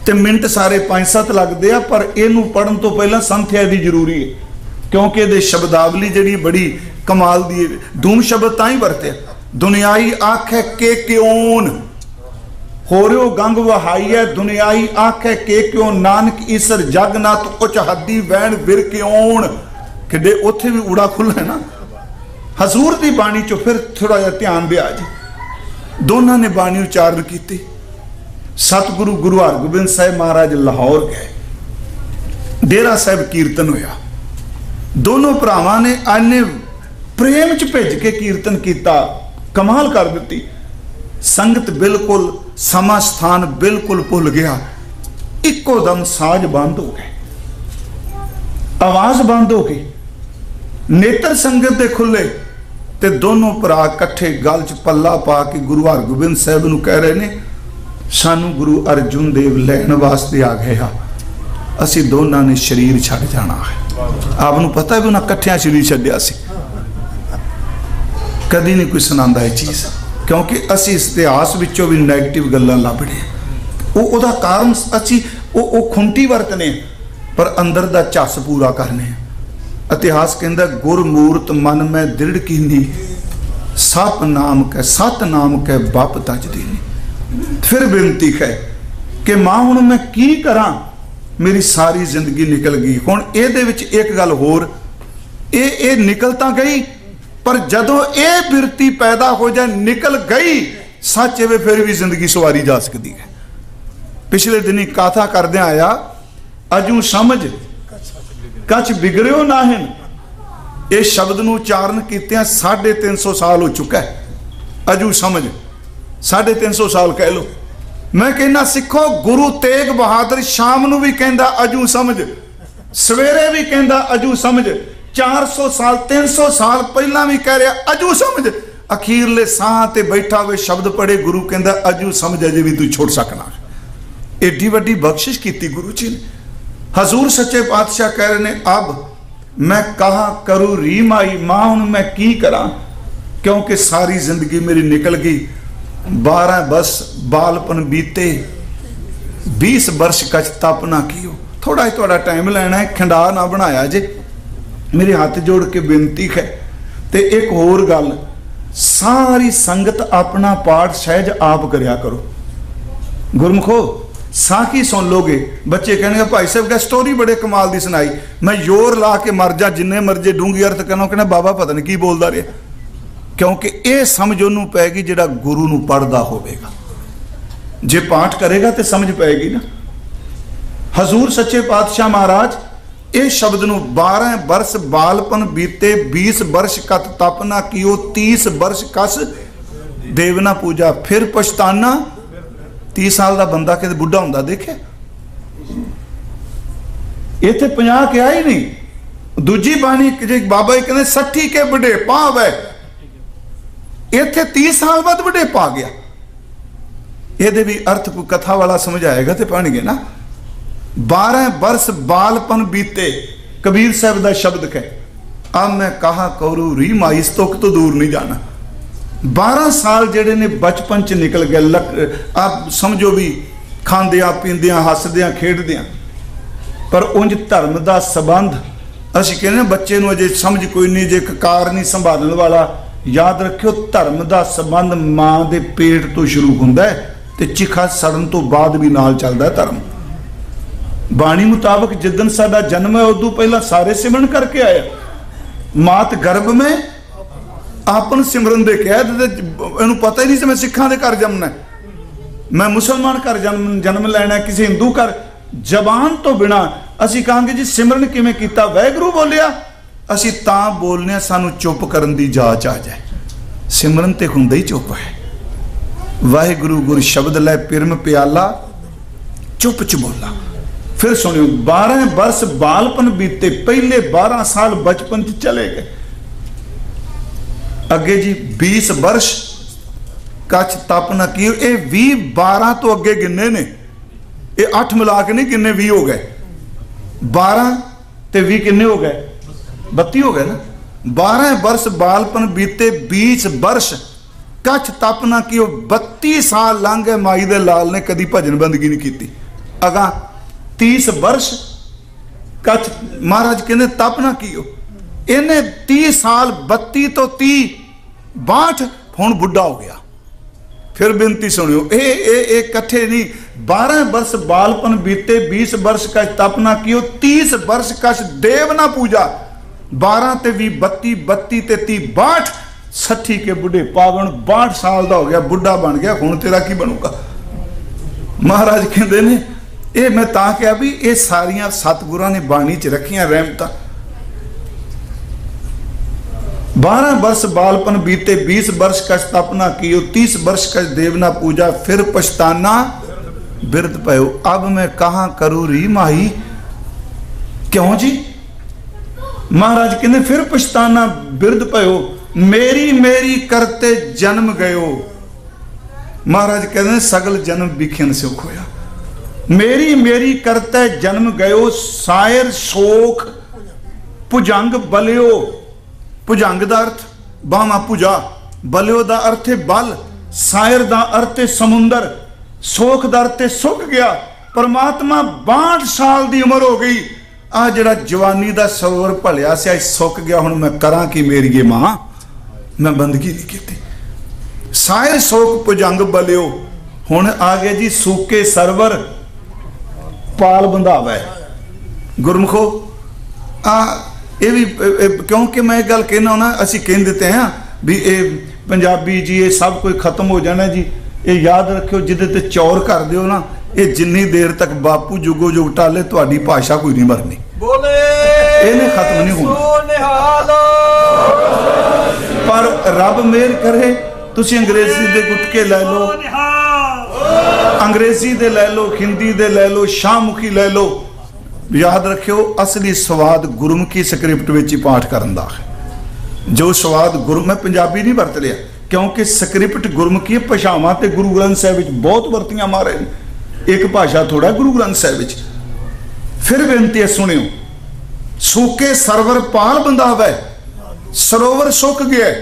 ते मिनट सारे 5-7 लगते हैं, पर इनू पढ़न तो पहला संथ्या दी जरूरी है, क्योंकि ये शब्दावली जी बड़ी कमाल दी। धूम शब्द तां ही वरते, दुनियाई आखे के क्यों हो रहे गंग वहाई है, दुनियाई आखे के क्यों नानक ईसर जगन्नाथ उच हद्दी वैन विर क्यों। कि उत्थे भी उड़ा खुला है ना। हजूर की बाणी चो फिर थोड़ा जिहा ध्यान दिया जी। दोनों ने बाणी उच्चारण की। सतगुरु गुरु हरगोबिंद साहब महाराज लाहौर गए, डेरा साहब कीर्तन होया। दोनों भरावां ने आने प्रेम च भेज के कीर्तन किया, कमाल कर दी। संगत बिल्कुल समा स्थान बिल्कुल भुल गया। इको दम साज बंद हो गए, आवाज बंद हो गई, नेत्र संगत दे खुले। ते दोनों भरा कट्ठे गल च पल्ला पा के गुरु हरगोबिंद साहब नूं कह रहे ने, सानू गुरु अर्जुन देव लैण वास्ते आ गए हा, असी दोनों ने शरीर छड़ जाना है। आपनू पता है भी उन्हें कट्ठिया शरीर छड्डिया सी। कदी नहीं कोई सुनांदा ये चीज़, क्योंकि असी इतिहास विचों भी नैगेटिव गल्लां लभदे। उहदा कारण असी वो खुंटी वरतने, पर अंदर दा झस पूरा करने। इतिहास कहंदा गुरमूरत मन में दृढ़ कीनी, सत नाम कै बप तज दीनी। फिर बेनती है कि मां हुण मैं की करा, मेरी सारी जिंदगी निकल गई। हुण इहदे विच एक गल होर, ये निकल तां गई, पर जदों ये बिरती पैदा हो जाए निकल गई, सच वे फिर भी जिंदगी सवारी जा सकती है। पिछले दिनी कथा करदे आया, अजू समझ कछ बिगड़ियो नाहिन। इस शब्द नूं उच्चारण कीतियां 350 साल हो चुका है। अजू समझ 350 साल कह लो। मैं कहना सिखो, गुरु तेग बहादुर शाम नूं भी कहंदा अजू समझ, सवेरे भी कहंदा अजू समझ। 400 साल 300 साल पहला भी कह रहा अजू समझ, अखीरले साह ते बैठा हुए शब्द पढ़े गुरु कहता अजू समझ अजे भी तू छोड़ सकना। एडी वड्डी बख्शिश की गुरु जी ने। हजूर सच्चे पातशाह कह रहे ने अब मैं कहा करूँ री माई मां हूं मैं की करा, क्योंकि सारी जिंदगी मेरी निकल गई। 12 वर्ष बालपन बीते 20 वर्ष कच तप ना कियो। थोड़ा ही थोड़ा टाइम लेना है, खंडा ना बनाया जे, मेरे हाथ जोड़ के बेनती है। ते एक होर गल, सारी संगत अपना पाठ सहज आप करया करो। गुरमुखो साखी सुन लोगे, बच्चे कहने भाई साहब क्या स्टोरी बड़े कमाल दी सुनाई, मैं जोर ला के मर जा जिन्ने मर्जे डूंगी अर्थ करना, कहना बाबा पता नहीं की बोलता रहा, क्योंकि ये समझ ओनू पैगी जिहड़ा गुरु नू पढ़दा होवेगा। जे पाठ करेगा तो समझ पैगी ना। हजूर सच्चे पातशाह महाराज ये शब्द नू 12 वर्ष बालपन बीते 20 वर्ष कत तप ना कियो 30 वर्ष कस देव ना पूजा फिर पछताना। 30 साल का बंदा कि बुढ़ा होंदा देखे, इत्थे 50 क्या ही नहीं। दूजी बाणी बाबा जी कहते 60 के बुढ़ेपा आवे, इत्थे 30 साल बाद बुढ़ेपा आ गया। ये भी अर्थ को कथा वाला समझाएगा तो पढ़नगे ना। 12 वर्ष बालपन बीते, कबीर साहब का शब्द है अब मैं कहा करू री माई तुक तो दूर नहीं जाना। 12 साल जेडे ने बचपन च निकल गए, आप समझो भी खांदिया पींदिया हसदिया खेडदिया, पर उंज धर्म का संबंध असीं कहने बच्चे नूं अजे समझ कोई नहीं, जे कार नहीं संभालने वाला, याद रखियो धर्म का संबंध मां दे पेट तो शुरू हुंदा है ते चिखा सड़न तो बाद भी नाल चलदा है धर्म। बाणी मुताबक जिदन साडा जन्म है उदों पहला सारे सिमरन करके आया। मात गर्भ में आपन सिमरन दे कह इन्हूं पता ही नहीं मैं सिखां दे घर जमना, मैं मुसलमान घर जन्म लैना, किसी हिंदू घर। जबान तो बिना असीं कहांगे जी सिमरन किवें कीता, वाहिगुरू बोलिया, असीं तां बोलने सानूं चुप करन दी जाच आ जाए। सिमरन ते हुंदा ही चुप है। वाहिगुरू गुर शब्द लै पिरम प्याला चुप च बोला। फिर सुनियो 12 वर्ष बालपन बीते, पहले 12 साल बचपन च चले गए। अगे जी 20 वर्ष कच तप न कियो, ये 20 12 तो अगे गिने ने, ये 8 मिला के नहीं गिने 20 हो गए। 12 ते 20 किन्ने हो गए 32 हो गए ना। 12 वर्ष बालपन बीते 20 वर्ष कच तप न कियो, 32 साल लंघ गए माई दे लाल ने कदी भजन बंदगी नहीं की। अगा 30 वर्ष कच महाराज कहते तप ना कियो, इन्हें 30 साल 32 तो 30 62 हुण बुढ़ा हो गया। फिर बेनती सुनियो, ए कट्ठे नहीं। 12 वर्ष बालपन बीते 20 वर्ष का तप ना कियो, 30 वर्ष कछ देव ना पूजा। 12 ते 20 32 32 ते 30 62 60 के बुढ़े पावन 62 साल का हो गया, बुढ़ा बन गया। हुण तेरा की बनूगा। महाराज कहते ने ये मैं तां कहा भी ये सारियां सतगुरां ने बाणी च रखियां रहमतां। 12 वर्ष बालपन बीते 20 वर्ष कछ तप ना कियो, 30 वर्ष कछ देव ना पूजा, फिर पछताना बिरद पयो। अब मैं कहां करूं री माही। क्यों जी? महाराज कहते फिर पछताना बिरद पयो, मेरी मेरी करते जन्म गयो। महाराज कहते सगल जन्म बिखियन सुख होया। मेरी मेरी करते जन्म गयो, सायर शोक भुजंग बलियो। भुजंग का अर्थ बामा भुजा, बलियो का अर्थ है बल, सायर का अर्थ है समुंदर, सोख का अर्थ है सुक गया। परमात्मा 62 साल की उम्र हो गई, आ जड़ा जवानी का सरोवर भलिया से सुक गया। हुण मैं करा कि मेरी ये मां, मैं बंदगी नहीं की। सायर शोक भुजंग बलियो। हुण आ गए जी सूके सरवर पाल बंधावा। गुरमुखो ये भी क्योंकि मैं गल कहना ना, असी कह देते हैं भी ये पंजाबी जी ये सब कुछ खत्म हो जाना जी। ये याद रखियो जिदे ते चौर कर दियो ना, ये जिन्नी देर तक बापू जुगो जुग टाले तुहाडी भाषा कोई नहीं मरनी, इन्हें खत्म नहीं होना। पर रब मेहर करे तुसी अंग्रेजी दे गुटके लै लो, अंग्रेजी दे लै लो, हिंदी दे लै लो, शाहमुखी लै लो, याद रखियो असली स्वाद गुरमुखी स्क्रिप्ट विच ही पाठ करन दा है। जो स्वाद गुरु मैं पंजाबी नहीं वरत लिया क्योंकि स्क्रिप्ट गुरमुखी भाषावां ते गुरु ग्रंथ साहिब विच बहुत वरतियां मारे एक भाषा थोड़ा गुरु ग्रंथ साहिब विच। फिर बेनती है सुनियो, सूके सरवर पाल बंधावे, सरोवर सुक गया।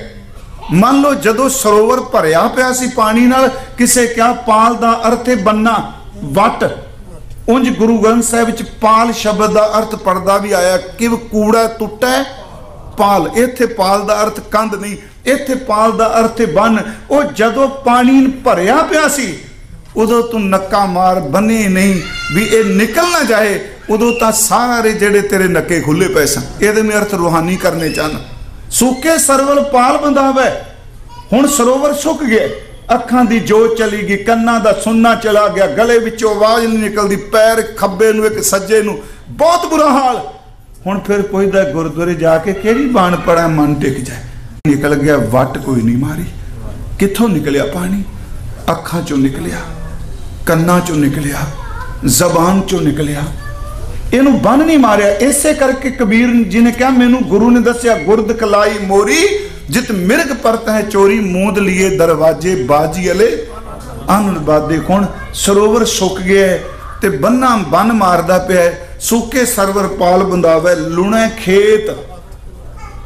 मान लो जदों सरोवर भरिया पिया सी पानी नाल, किसे क्या पाल दा अर्थ है बन्ना वट। उंज गुरु ग्रंथ साहिब विच पाल शब्द दा अर्थ पढ़दा भी आया कि कूड़ा टुटा पाल। इत्थे पाल दा अर्थ कंध नहीं, इत्थे पाल दा अर्थ बन। ओ जदों पानी भरिया पिया सी उदों तू नक्का मार बने नहीं भी ये निकल ना जाए, उदों तां सारे जेड़े तेरे नक्के खुले पे सन। इहदे में अर्थ रूहानी करने चाहना। सूके सरवल पाल बंधावे, हुण सरोवर सुक गए, अखां दी जोत चली गई, कन्नां दा सुनना चला गया, गले विचों आवाज नहीं निकलदी, पैर खब्बे नूं एक सज्जे नूं, बहुत बुरा हाल। हुण फिर पुछदा गुरुद्वारे जाके किहड़ी बाण पड़ा मन टिक जाए। निकल गया वट कोई नहीं मारी। कित्थों निकलिया पानी? अखां चों निकलिया, कन्नां चों निकलिया, जबान चों निकलिया, इनू बन नहीं मारिया। इसे करके कबीर जी ने कहा मैनू गुरु ने दसिया, गुरद कलाई मोरी जित मिर्ग परत है चोरी, मूंद लिए दरवाजे बाजी अले आनंद बादे। कौन सरोवर सुक गया ते बन्ना बन मारदा पिया, सूके सरवर पाल बंधावे, लुणे खेत।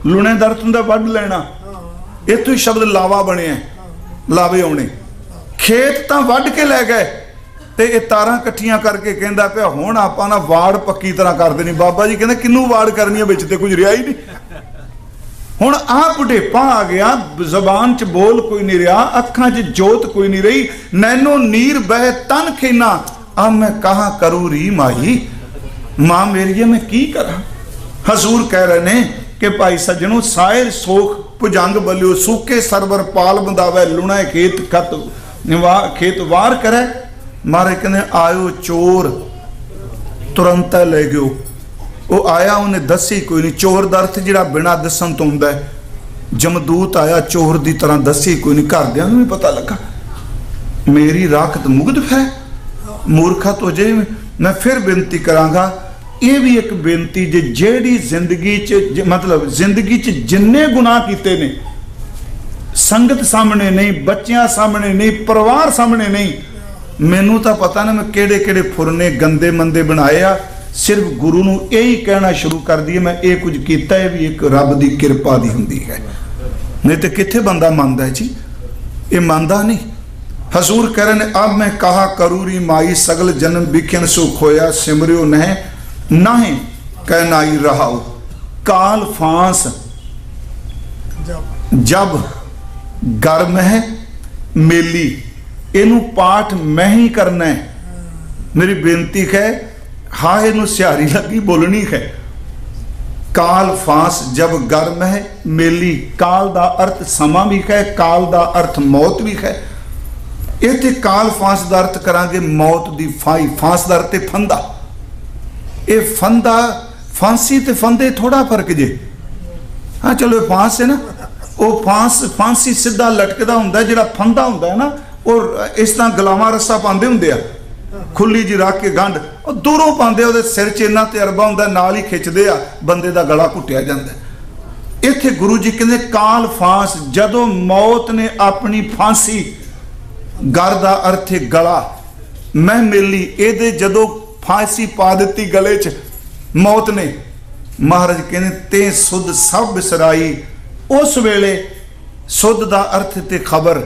लुणे दा अर्थ हुंदा वढ लेना, इत्थों ही शब्द लावा बनिया, लावे आउणे। खेत तां वढ के लै गए ते ये तारां इकट्ठियां करके कहंदा पिया हुण आपां ना वाड़ पक्की तरह कर देनी। बाबा जी कहंदे किन्नू वाड़ करनी है, विच ते कुछ रिहा ही नहीं। हुण आ बुढ़ेपा आ गया, जबान च बोल कोई नहीं रहा, अखां च जोत कोई नहीं रही, नैनो नीर बह तन खेना, अब मैं कहा करूं री माई, मां मेरी मैं की करा। हजूर कह रहे ने कि भाई सज्जनों सायर सोख भुजंग बलियो, सूके सरवर पाल बंधावे, लुणे खेत खेत वार करे। मारे कहने आयो चोर तुरंत ले गयो। वो आया उन्हें दसी कोई नहीं। चोर दा अर्थ जिहड़ा बिना दसन तो हुंदा है। जमदूत आया चोर दी तरह दसी कोई नहीं, घरदियां नूं भी पता लगा। मेरी राखत मुगद है मूर्खा तो जे। मैं फिर बेनती करांगा, ये भी एक बेनती जे जेड़ी जिंदगी च मतलब जिंदगी च जिन्ने गुनाह कीते ने, संगत सामने नहीं, बच्चियां सामने नहीं, परिवार सामने नहीं, मैनू तो पता ना मैं केड़े केड़े फुरने गंदे मंदे बनाए आ। सिर्फ गुरु नूं यही कहना शुरू कर दिए मैं ये कुछ कीता है भी एक रब दी किरपा दी हुंदी है। नहीं तो कित्थे बंदा मनदा है जी, ये मनदा नहीं। हजूर कह रहे ने अब मैं कहा करूरी माई, सगल जन्म बिखन सुख होया, सिमरियो नह नाहे कह नाई रहाओ। काल फांस जब गर्म है मेली, इनू पाठ मैं ही करना है। मेरी बेनती है, हाँ इनू सियारी लगी बोलनी है। काल फांस जब गर्म है मेली, काल दा अर्थ समा भी है, काल दा अर्थ मौत भी है। इत्थे काल फांस दा अर्थ करांगे मौत दी फाई। फांस दा अर्थ फंदा। ये फंदा फांसी ते फंदे थोड़ा फर्क जे। हाँ चलो फांस है ना, वो फांसी सीधा लटकदा हुंदा, जिहड़ा फंदा हुंदा है ना और इस तरह गलावा रस्सा पाते होंगे, खुली जी रख के गंढ और दूरों पाते, वो सिर च इन्ना तजर्बा होंदा, नाल ही खिंचते आ, बंदे का गला घुटिया जाता। इत्थे गुरु जी कहते काल फांस, जदों मौत ने अपनी फांसी, गर दा अर्थ है गला, मैं मेली, ये जदों फांसी पा दी गले च मौत ने, महाराज कहते ते सुध सब बिसराई। उस वेले सुध दा अर्थ ते खबर,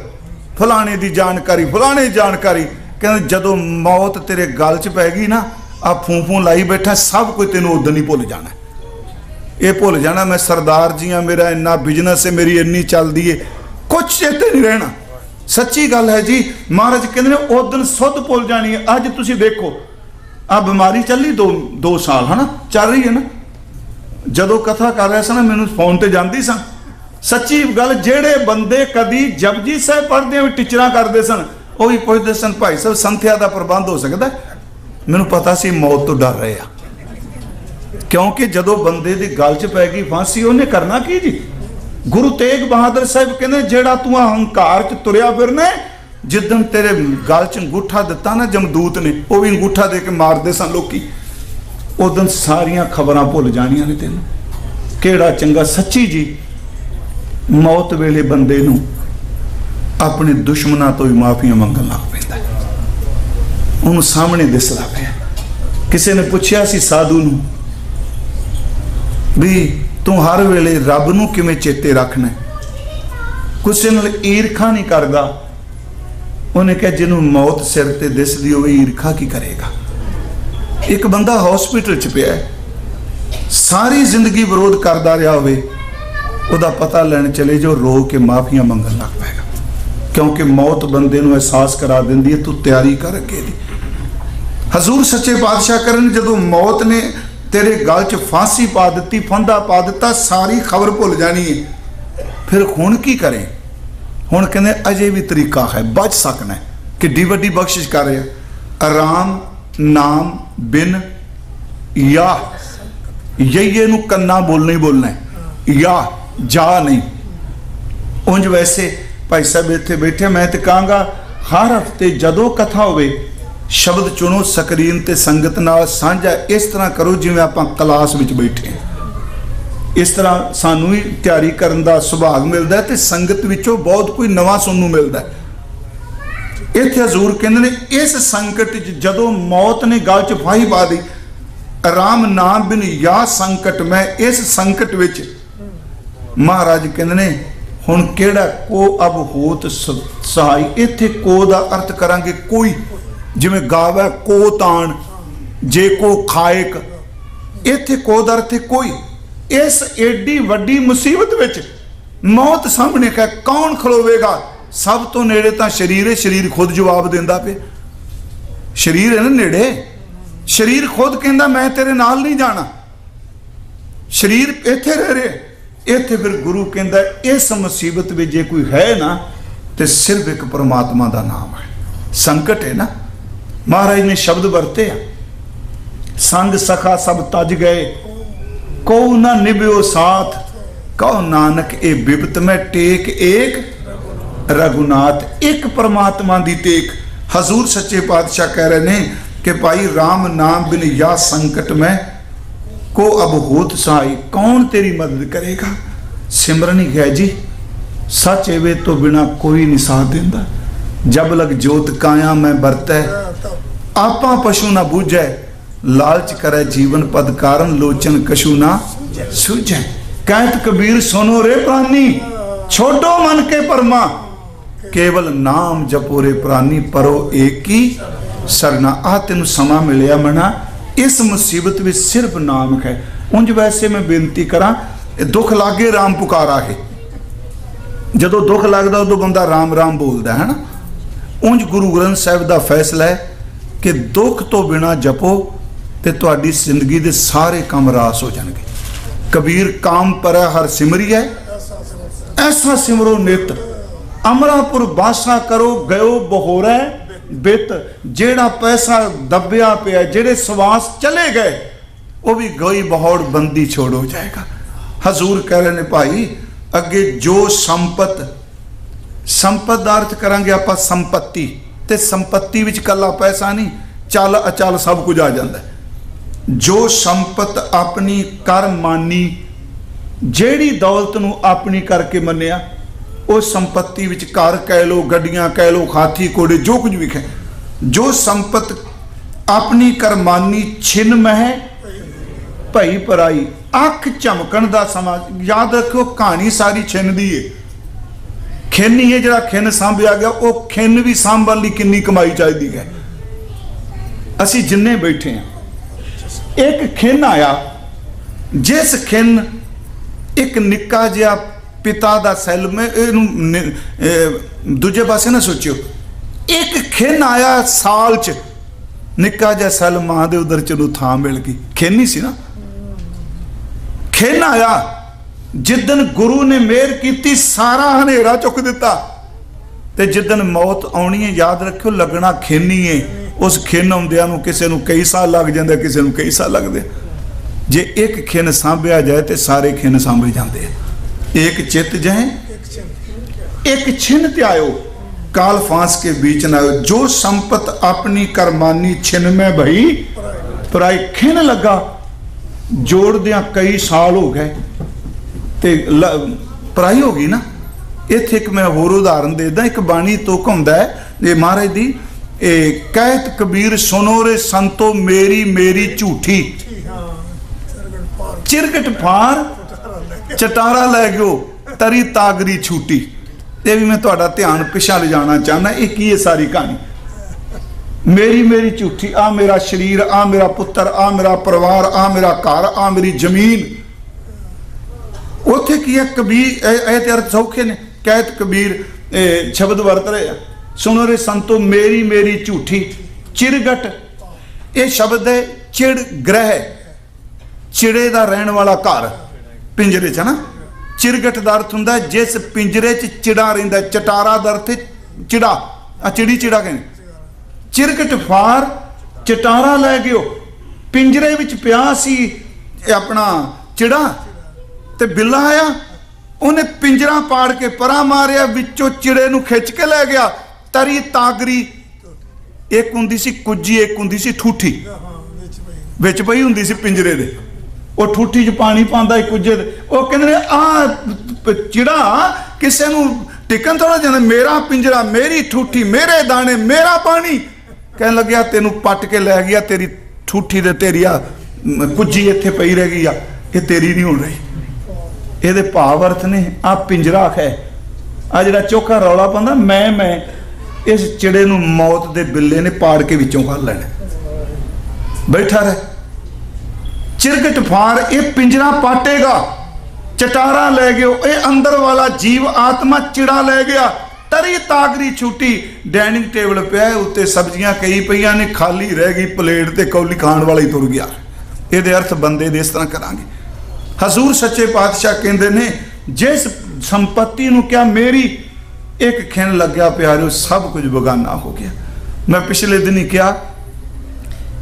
फलाने दी जानकारी, फलाने जानकारी। कहते जदों मौत तेरे गल च पै गई ना, आ फूं लाई बैठा, सब कुछ तेनों उदन ही भुल जाना। ये भुल जाना मैं सरदार जी हाँ, मेरा इन्ना बिजनेस है, मेरी इन्नी चलती है, कुछ चेते नहीं रहना। सच्ची गल है जी। महाराज कहते ने उदन सुध भुल जानी है। अज तुसी देखो आ बीमारी चली दो साल है ना, चल रही है ना। जदों कथा कर रहा सा ना, मैनू फोन ते जाती सा, सच्ची गल जेड़े बंदे कदी जपजी साहब पढ़दे भी टीचर करते सन, वो भी पुछते सन भाई साहब संथਿਆ का प्रबंध हो सकता है? मैनू पता सी मौत तो डर रहे आ, क्योंकि जदों बंदे दी गल च पै गई फांसी, उन्हें करना की जी। गुरु तेग बहादुर साहब कहते जेड़ा तू हंकार च तुरया फिरना, जिदन तेरे गल च अंगूठा दिता ना जमदूत ने, वो भी अंगूठा दे के मारते सन लोकी। उदन सारियां खबरां भुल जानियां ने तेन। केड़ा चंगा सच्ची जी मौत वेले बंदे नूं अपने दुश्मनां तो भी माफियां मंगण लग पैंदा, उन्होंने सामने दिसदा पिया। किसी ने पूछया सी साधु नूं भी तू हर वेले रब नूं किवें चेते रखना, किसी नाल ईरखा नहीं करदा। उन्हें कहा जिन्हों मौत सिर ते दिसदी होवे ईरखा की करेगा। एक बंदा हॉस्पिटल च पिया, सारी जिंदगी विरोध करदा रहा होवे, उहदा पता लैण चले जो रो के माफियां मंगण लग पैगा, क्योंकि मौत बंदे नूं एहसास करा दिंदी है तू तैयारी कर अगे दी। हजूर सच्चे पातशाह करन जदों मौत ने तेरे गल च फांसी पा दी, फंदा पा दिता, सारी खबर भुल जानी है, फिर हुण की करें? हुण कहंदे अजे भी तरीका है, बच सकना है। किड्डी वड्डी बख्शिश कर रहे, आराम नाम बिन या ये नूं कन्ना बोलना ही बोलना है, या जा नहीं। उंज वैसे भाई साहब इत्थे बैठे, मैं तो कहांगा हर हफ्ते जदों कथा होवे शब्द चुनो, स्क्रीन ते संगत नाल साझा इस तरह करो जिवें आपां क्लास विच बैठे हैं। इस तरह सानू ही तैयारी करन दा सुभाग मिलदा है ते संगत विचों बहुत कोई नवां सुनन नूं मिलदा है। इत्थे हजूर कहंदे ने इस संकट च जदों मौत ने गल च फाही पा दी, आराम नाम बिन या संकट में, इस संकट विच महाराज कहंदे ने हुण केड़ा को अब होत सहाय। इत्थे को दा अर्थ करांगे कोई, जिवें गावे को तान, जे को खाएक, इत्थे को दा अर्थ कोई। इस एडी वड्डी मुसीबत विच मौत सामने है, कौन खलोवेगा? सब तो नेड़े तो शरीर है, शरीर खुद जवाब देंदा पे। शरीर है ना नेड़े, शरीर खुद कहंदा मैं तेरे नाल नहीं जाना, शरीर इत्थे रह रहे। इत्थे फिर गुरु कहंदा इस मुसीबत में जे कोई है ना तो सिर्फ एक परमात्मा का नाम है। संकट है ना, महाराज ने शब्द वरते आ, संग सखा सब तज गए, को ना निभ्यो साथ, कहो नानक ए बिपत में टेक एक रघुनाथ। एक परमात्मा दी टेक। हजूर सच्चे पातशाह कह रहे ने कि भाई राम नाम बिन या संकट में को अब होत सहाय, कौन तेरी मदद करेगा? सिमरन ही है जी, सच एवे तो बिना कोई नहीं साथ देंदा। जब लग जोत काया में बरतै, आपा पशु ना बूझै, लालच करे जीवन पद कारण, लोचन कशु ना सूझै। कहत कबीर सुनो रे प्राणी, छोटो मन के परमा, केवल नाम जपो रे प्राणी, परो एक ही सरना। आ तेन समा मिलिया मना, इस मुसीबत में सिर्फ नाम है। उंज वैसे मैं बेनती करा, दुख लागे राम पुकारा है, जदों दुख लगता उदों बंदा राम राम बोलता है ना। उंज गुरु ग्रंथ साहिब का फैसला है कि दुख तो बिना जपो तो तुहाडी जिंदगी के सारे काम रास हो जाएंगे। कबीर काम पर हर सिमरी है, ऐसा सिमरो नित, अमरापुर बासा करो गयो बहोरै बित। जेड़ा पैसा दबिया पिया, जेड़े सवास चले गए, वो भी गई बहौड़ बंदी छोड़ हो जाएगा। हजूर कह रहे ने भाई अगे जो संपत, संपत का अर्थ करांगे आप संपत्ति, ते संपत्ति विच कला पैसा नहीं, चल अचल सब कुछ आ जाता है। जो संपत अपनी कर मानी, जेड़ी दौलत नूं अपनी करके मन्निया, उस संपत्ति विच घर कह लो, गड्डियां कह लो, हाथी घोड़े जो कुछ भी है, जो संपत अपनी कर मानी, छिन मह भई पराई। अख झमकन का समा, याद रखो कहानी सारी छिन दी है। खिन ही है जो खिन सांभिया गया, वो खिन भी सांभण लई कितनी कमाई चाहिए है। असी जिन्ने बैठे हैं, एक खिन आया, जिस खिन एक निक्का जिहा पिता दा सैल में दूजे पासे ना सोचियो, एक खिन आया साल च, निक्का जिहा सैल मां दे उधर चलो थां मिल गई, खिन ही सी ना। खिन आया जिदन गुरु ने मेहर की, सारा हनेरा चुक दिता, ते जिदन मौत आनी है याद रखियो लगना खिन ही है। उस खिन आउंदियां नूं किसी नूं कई साल लग जांदे, किसी नूं कई साल लगदे। जे एक खिन सांभिया जाए तो सारे खिन सांभे जाते हैं। एक चित जाए एक छिन त्यायो, काल फांस के बीच न आयो। जो संपत अपनी करमानी छिन में भई पराई खिन लगा जोड़दियां कई साल हो गए ते पराई हो गई ना। इत्थे एक मैं होर उदाहरण देदा, एक बाणी तुक हुंदा है ये महाराज दी, कहत कबीर सुनो रे संतो मेरी मेरी झूठी, चिरगट फार चटारा लै गयो तरी तागरी छूटी। ये भी मैं तुहाडा ध्यान पिछा ले जाना चाहना, ये की है सारी कहानी। मेरी मेरी झूठी, आ मेरा शरीर, आ मेरा पुत्र, आ मेरा परिवार, आ मेरा घर, आ मेरी जमीन। उत्थे की है कबीर, ये अर्थ सौखे ने। कहत कबीर शब्द वरत रहे, सुनो रे संतो मेरी मेरी झूठी, चिरगट ये शब्द है चिड़ ग्रह, चिड़े का रहने वाला घर पिंजरे च ना। चिरगट का अर्थ हुंदा जिस पिंजरे च चिड़ा रहिंदा, चटारा का अर्थ चिड़ा, आ चिड़ी चिड़ा कहने। चिरगट फार चटारा लै गयो, पिंजरे विच पिया सी अपना चिड़ा ते बिल्ला आया, उन्हें पिंजरा पाड़ के परा मारिया, विचों चिड़े नूं खिच के लै गया। तरी तागरी एक हुंदी सी कुज्जी, एक हुंदी सी ठूठी, विच पई हुंदी सी पिंजरे दे। वो ठूठी च पानी पांदा कुज्जे दे, वो कहंदे ने आ चिड़ा किसे नूं टिकन थोड़ा जाना, मेरा पिंजरा, मेरी ठूठी, मेरे दाने, मेरा पानी। कहन लग्या तेनू पट के लै गया, तेरी ठूठी दे तेरी आ कुज्जी इत्थे पई रह गई आ, ये तेरी नहीं हो रही। ये भाव अर्थ ने आ पिंजरा है, आ जिहड़ा चोखा रौला पांदा मैं इस चिड़े नूं मौत दे बिल्ले ने पाड़ के विचों कर लैना। बैठा रहे चिरगट फार, ये पिंजरा पाटेगा, चटारा लै गयो, ये अंदर वाला जीव आत्मा चिड़ा लै गया। तरी तागरी छूटी, डाइनिंग टेबल पे उत्ते सब्जियां कई पईयां ने, खाली रह गई प्लेट ते कौली खाण वाला ही तुर गया। ये अर्थ बंदे दे इस तरह करांगे। हजूर सच्चे पातशाह कहते ने जिस संपत्ति नूं क्या मेरी एक खिन लग्या प्यारिओ सब कुछ बगाना हो गया। मैं पिछले दिन ही कहा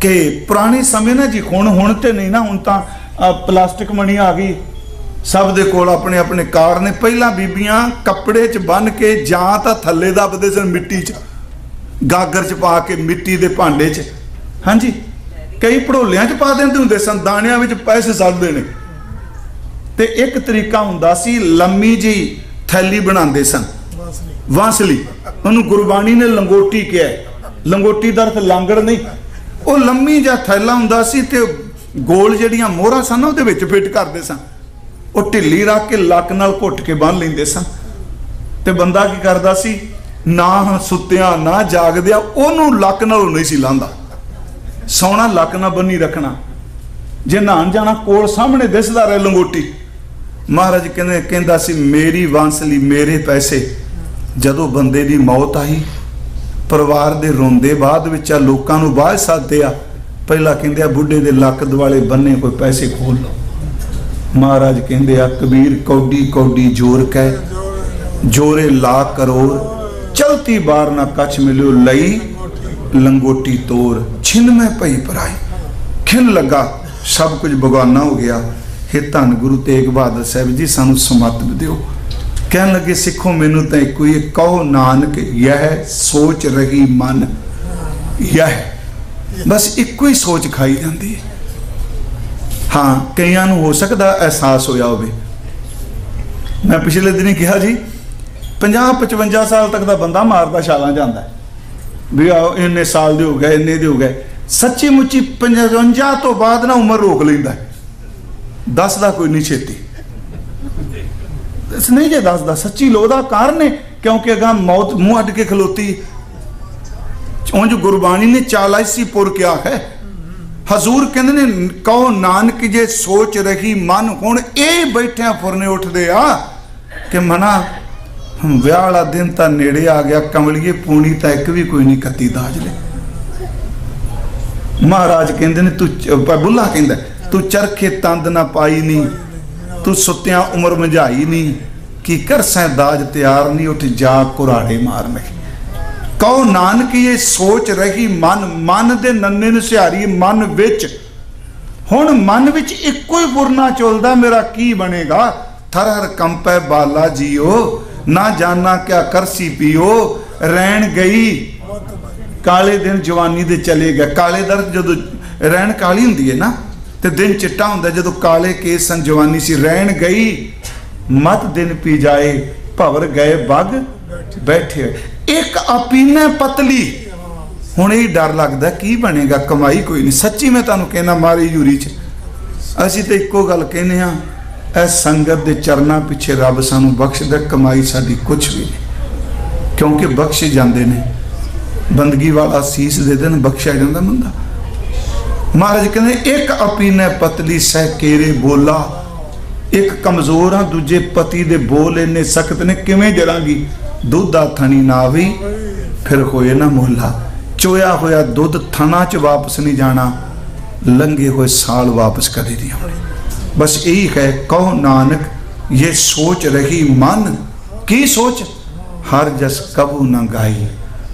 कि पुराने समय ना जी हुण ते नहीं ना, हुण तां प्लास्टिक मनी आ गई, सब दे कोल अपने अपने कार ने। पहला बीबियां कपड़े च बन के जां तां थल्ले दबदे सन मिट्टी च, गागर च पा के मिट्टी दे भांडे च, हाँ जी, कई भड़ोलियां च पा दिंदे हुंदे सन, दाणियां विच पैसे सड़दे ने। ते एक तरीका हुंदा सी लम्मी जी थैली बनाते सन, वांसली, उन्होंने गुरबाणी ने लंगोटी किया है। लंगोटी का अर्थ लांगड़ नहीं, वो लम्मी जा थैला हुंदा सी ते गोल जड़ियां मोहरां सन उहदे विच फिट करते सन, वो ढिली रख के लक नाल घुट के बन लेंदे सन। ते बंदा की करदा सी, ना सुत्तिया ना जागदिया ओनू लक नालों नहीं सी लांदा, सौना लक ना बन्नी रखना, जे नहान जाना कोल सामने दिसदा रहे लंगोटी। महाराज कहंदा सी मेरी वांसली मेरे पैसे। जदों बंदे दी मौत आई, परिवार दे रोंदे बाद विच लोकां नूं बाहर सददे आ, पहला कहंदे आ बुढ़े दे लक दुआले बन्ने कोई पैसे खोल लो। महाराज कहंदे आ कबीर कौडी कौडी जोर कै जोरे ला करोड़, चलती बार ना कछ मिलियो लई लंगोटी तोर, छिन में पई पराई। खिन लगा सब कुछ बगाना हो गया। हे धन गुरु तेग बहादुर साहब जी सानू समत दिओ। कहन लगे सिखो मैनू तो एक ही कहो नानक यह सोच रही मन, यह बस एक ही सोच खाई जाती है। हाँ कईयां नूं हो सकता एहसास होया होवे। मैं पिछले दिन ही कहा जी 50-55 साल तक का बंदा मारदा छालां जांदा है भी इन्ने साल दे हो गए, इन्ने दे हो गए। सच्ची मुच्ची 55 तो बाद ना उम्र रोक लेंदा है, दसदा कोई नहीं छेती नहीं जे दसदा। सच्ची लोदा कारण है क्योंकि अगा मौत मुंह अड के खलोती। उंज गुरबाणी ने 84 पुर क्या है। हजूर कहंदे ने कहो नानक जे सोच रही मन, हुण ये बैठिया फुरने उठदे आ कि मना विआह वाला दिन तां नेड़े आ गया, कमलिए पूनी तां एक भी कोई नहीं कत्ती दाज ले। महाराज कहंदे ने तू बुल्ला कहंदा तू चरखे तंद ना पाई नहीं, तू सुत्तिया उम्र मंझाई नहीं, कि कर सैं दाज तैयार नहीं, उठ जा कुराड़े मारने। कहो नानक ये सोच रही मन, मन दे नन्ने नूं सिहारी मन विच। हुण मन विच इक्को ही बुरना चुलदा, मेरा की बनेगा। थर हर कंपै बाला जियो, ना जाना क्या करसी पियो। रैन गई काले दिन जवानी दे चले गए। काले दर्द जदों रैन काली हुंदी है ना, ते दिन चिट्टा हुंदा जदों काले केस सन जवानी सी। रैन गई मत दिन पी जाए, भवर गए बग बैठे। एक अपीने पतली, हुण यही डर लगदा की बनेगा, कमाई कोई नहीं। सच्ची मैं तुहानूं कहना मारी यूरी च असीं ते इक्को गल कहने आ, इस संगत दे चरनां पिछे रब सानूं बख्शदा, कमाई साडी कुछ भी नहीं, क्योंकि बख्शे जांदे ने। बंदगी वाला सीस दे देन बख्शिया जांदा बंदा। महाराज कहते एक अपीने पतली सह केरे बोला, एक कमजोर हाँ दूजे पति दे बोल इन्ने सख्त ने, किवें जरांगी दुध आ थनी ना भी फिर होए ना मोला। चोया होया दुध थना च वापस नहीं जाना, लंघे हुए साल वापस कदे नहीं आने। बस यही है कहो नानक ये सोच रही मन की सोच, हर जस कबू ना गाई।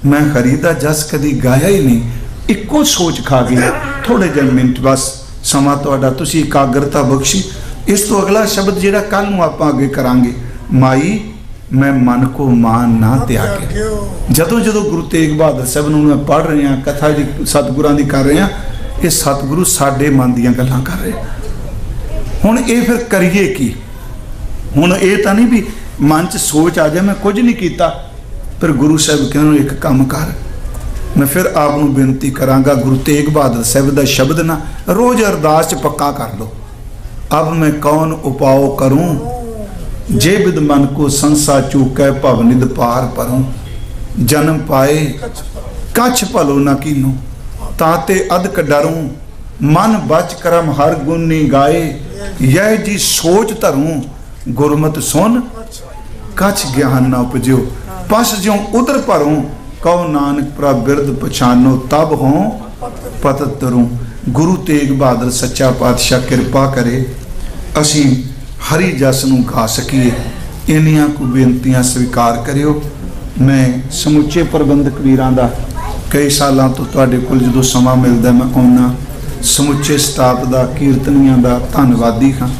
मैं खरीदा जस कदी गाया ही नहीं, इक्को सोच खा गई। थोड़े जन मिनट बस समा तुहाडा, तुसीं एकाग्रता बख्शी। इस तो अगला शब्द जिहड़ा कल नूं आपां अगे करांगे, माई मैं मन को मान ना त्यागे। जदों जदों गुरु तेग बहादुर साहब नूं मैं पढ़ रहा, कथा जी सतगुरां दी कर रहा, ये सतगुरु साडे मन दीयां गल्लां कर रहे। हुण ये फिर करिए की? हुण ये तां नहीं भी मन च सोच आ जाए मैं कुछ नहीं कीता, पर गुरु साहब कहते एक काम कर। मैं फिर आपनूं बेनती करांगा, गुरु तेग बहादुर साहब दा शब्द ना रोज़ अरदास च पक्का कर लो। अब मैं कौन उपाओ करूं, जे बिद मन को संसा चूकै भवनिद पार परूं। जन्म पाए कछ भलो न कीनूं, ताते अदक डरूं। मन बच करम हर गुण नी गाए, यह जी सोच धरूं। गुरमत सुन कछ ज्ञान न उपजो, पस ज्यों उदर भरूं। कहो नानक प्रभ बिरद पछानो, तब हों पतत तरूं। गुरु तेग बहादुर सच्चा पातशाह किरपा करे असी हरी जस नूं गा सकीए। इन्नियां को बेनतियां स्वीकार करियो। मैं समुचे प्रबंधक वीरां दा कई सालों तो तुहाडे कोल जदों समा मिलदा मैं आउणा, समुचे स्टाफ दा कीर्तनियां दा धन्नवादी हाँ।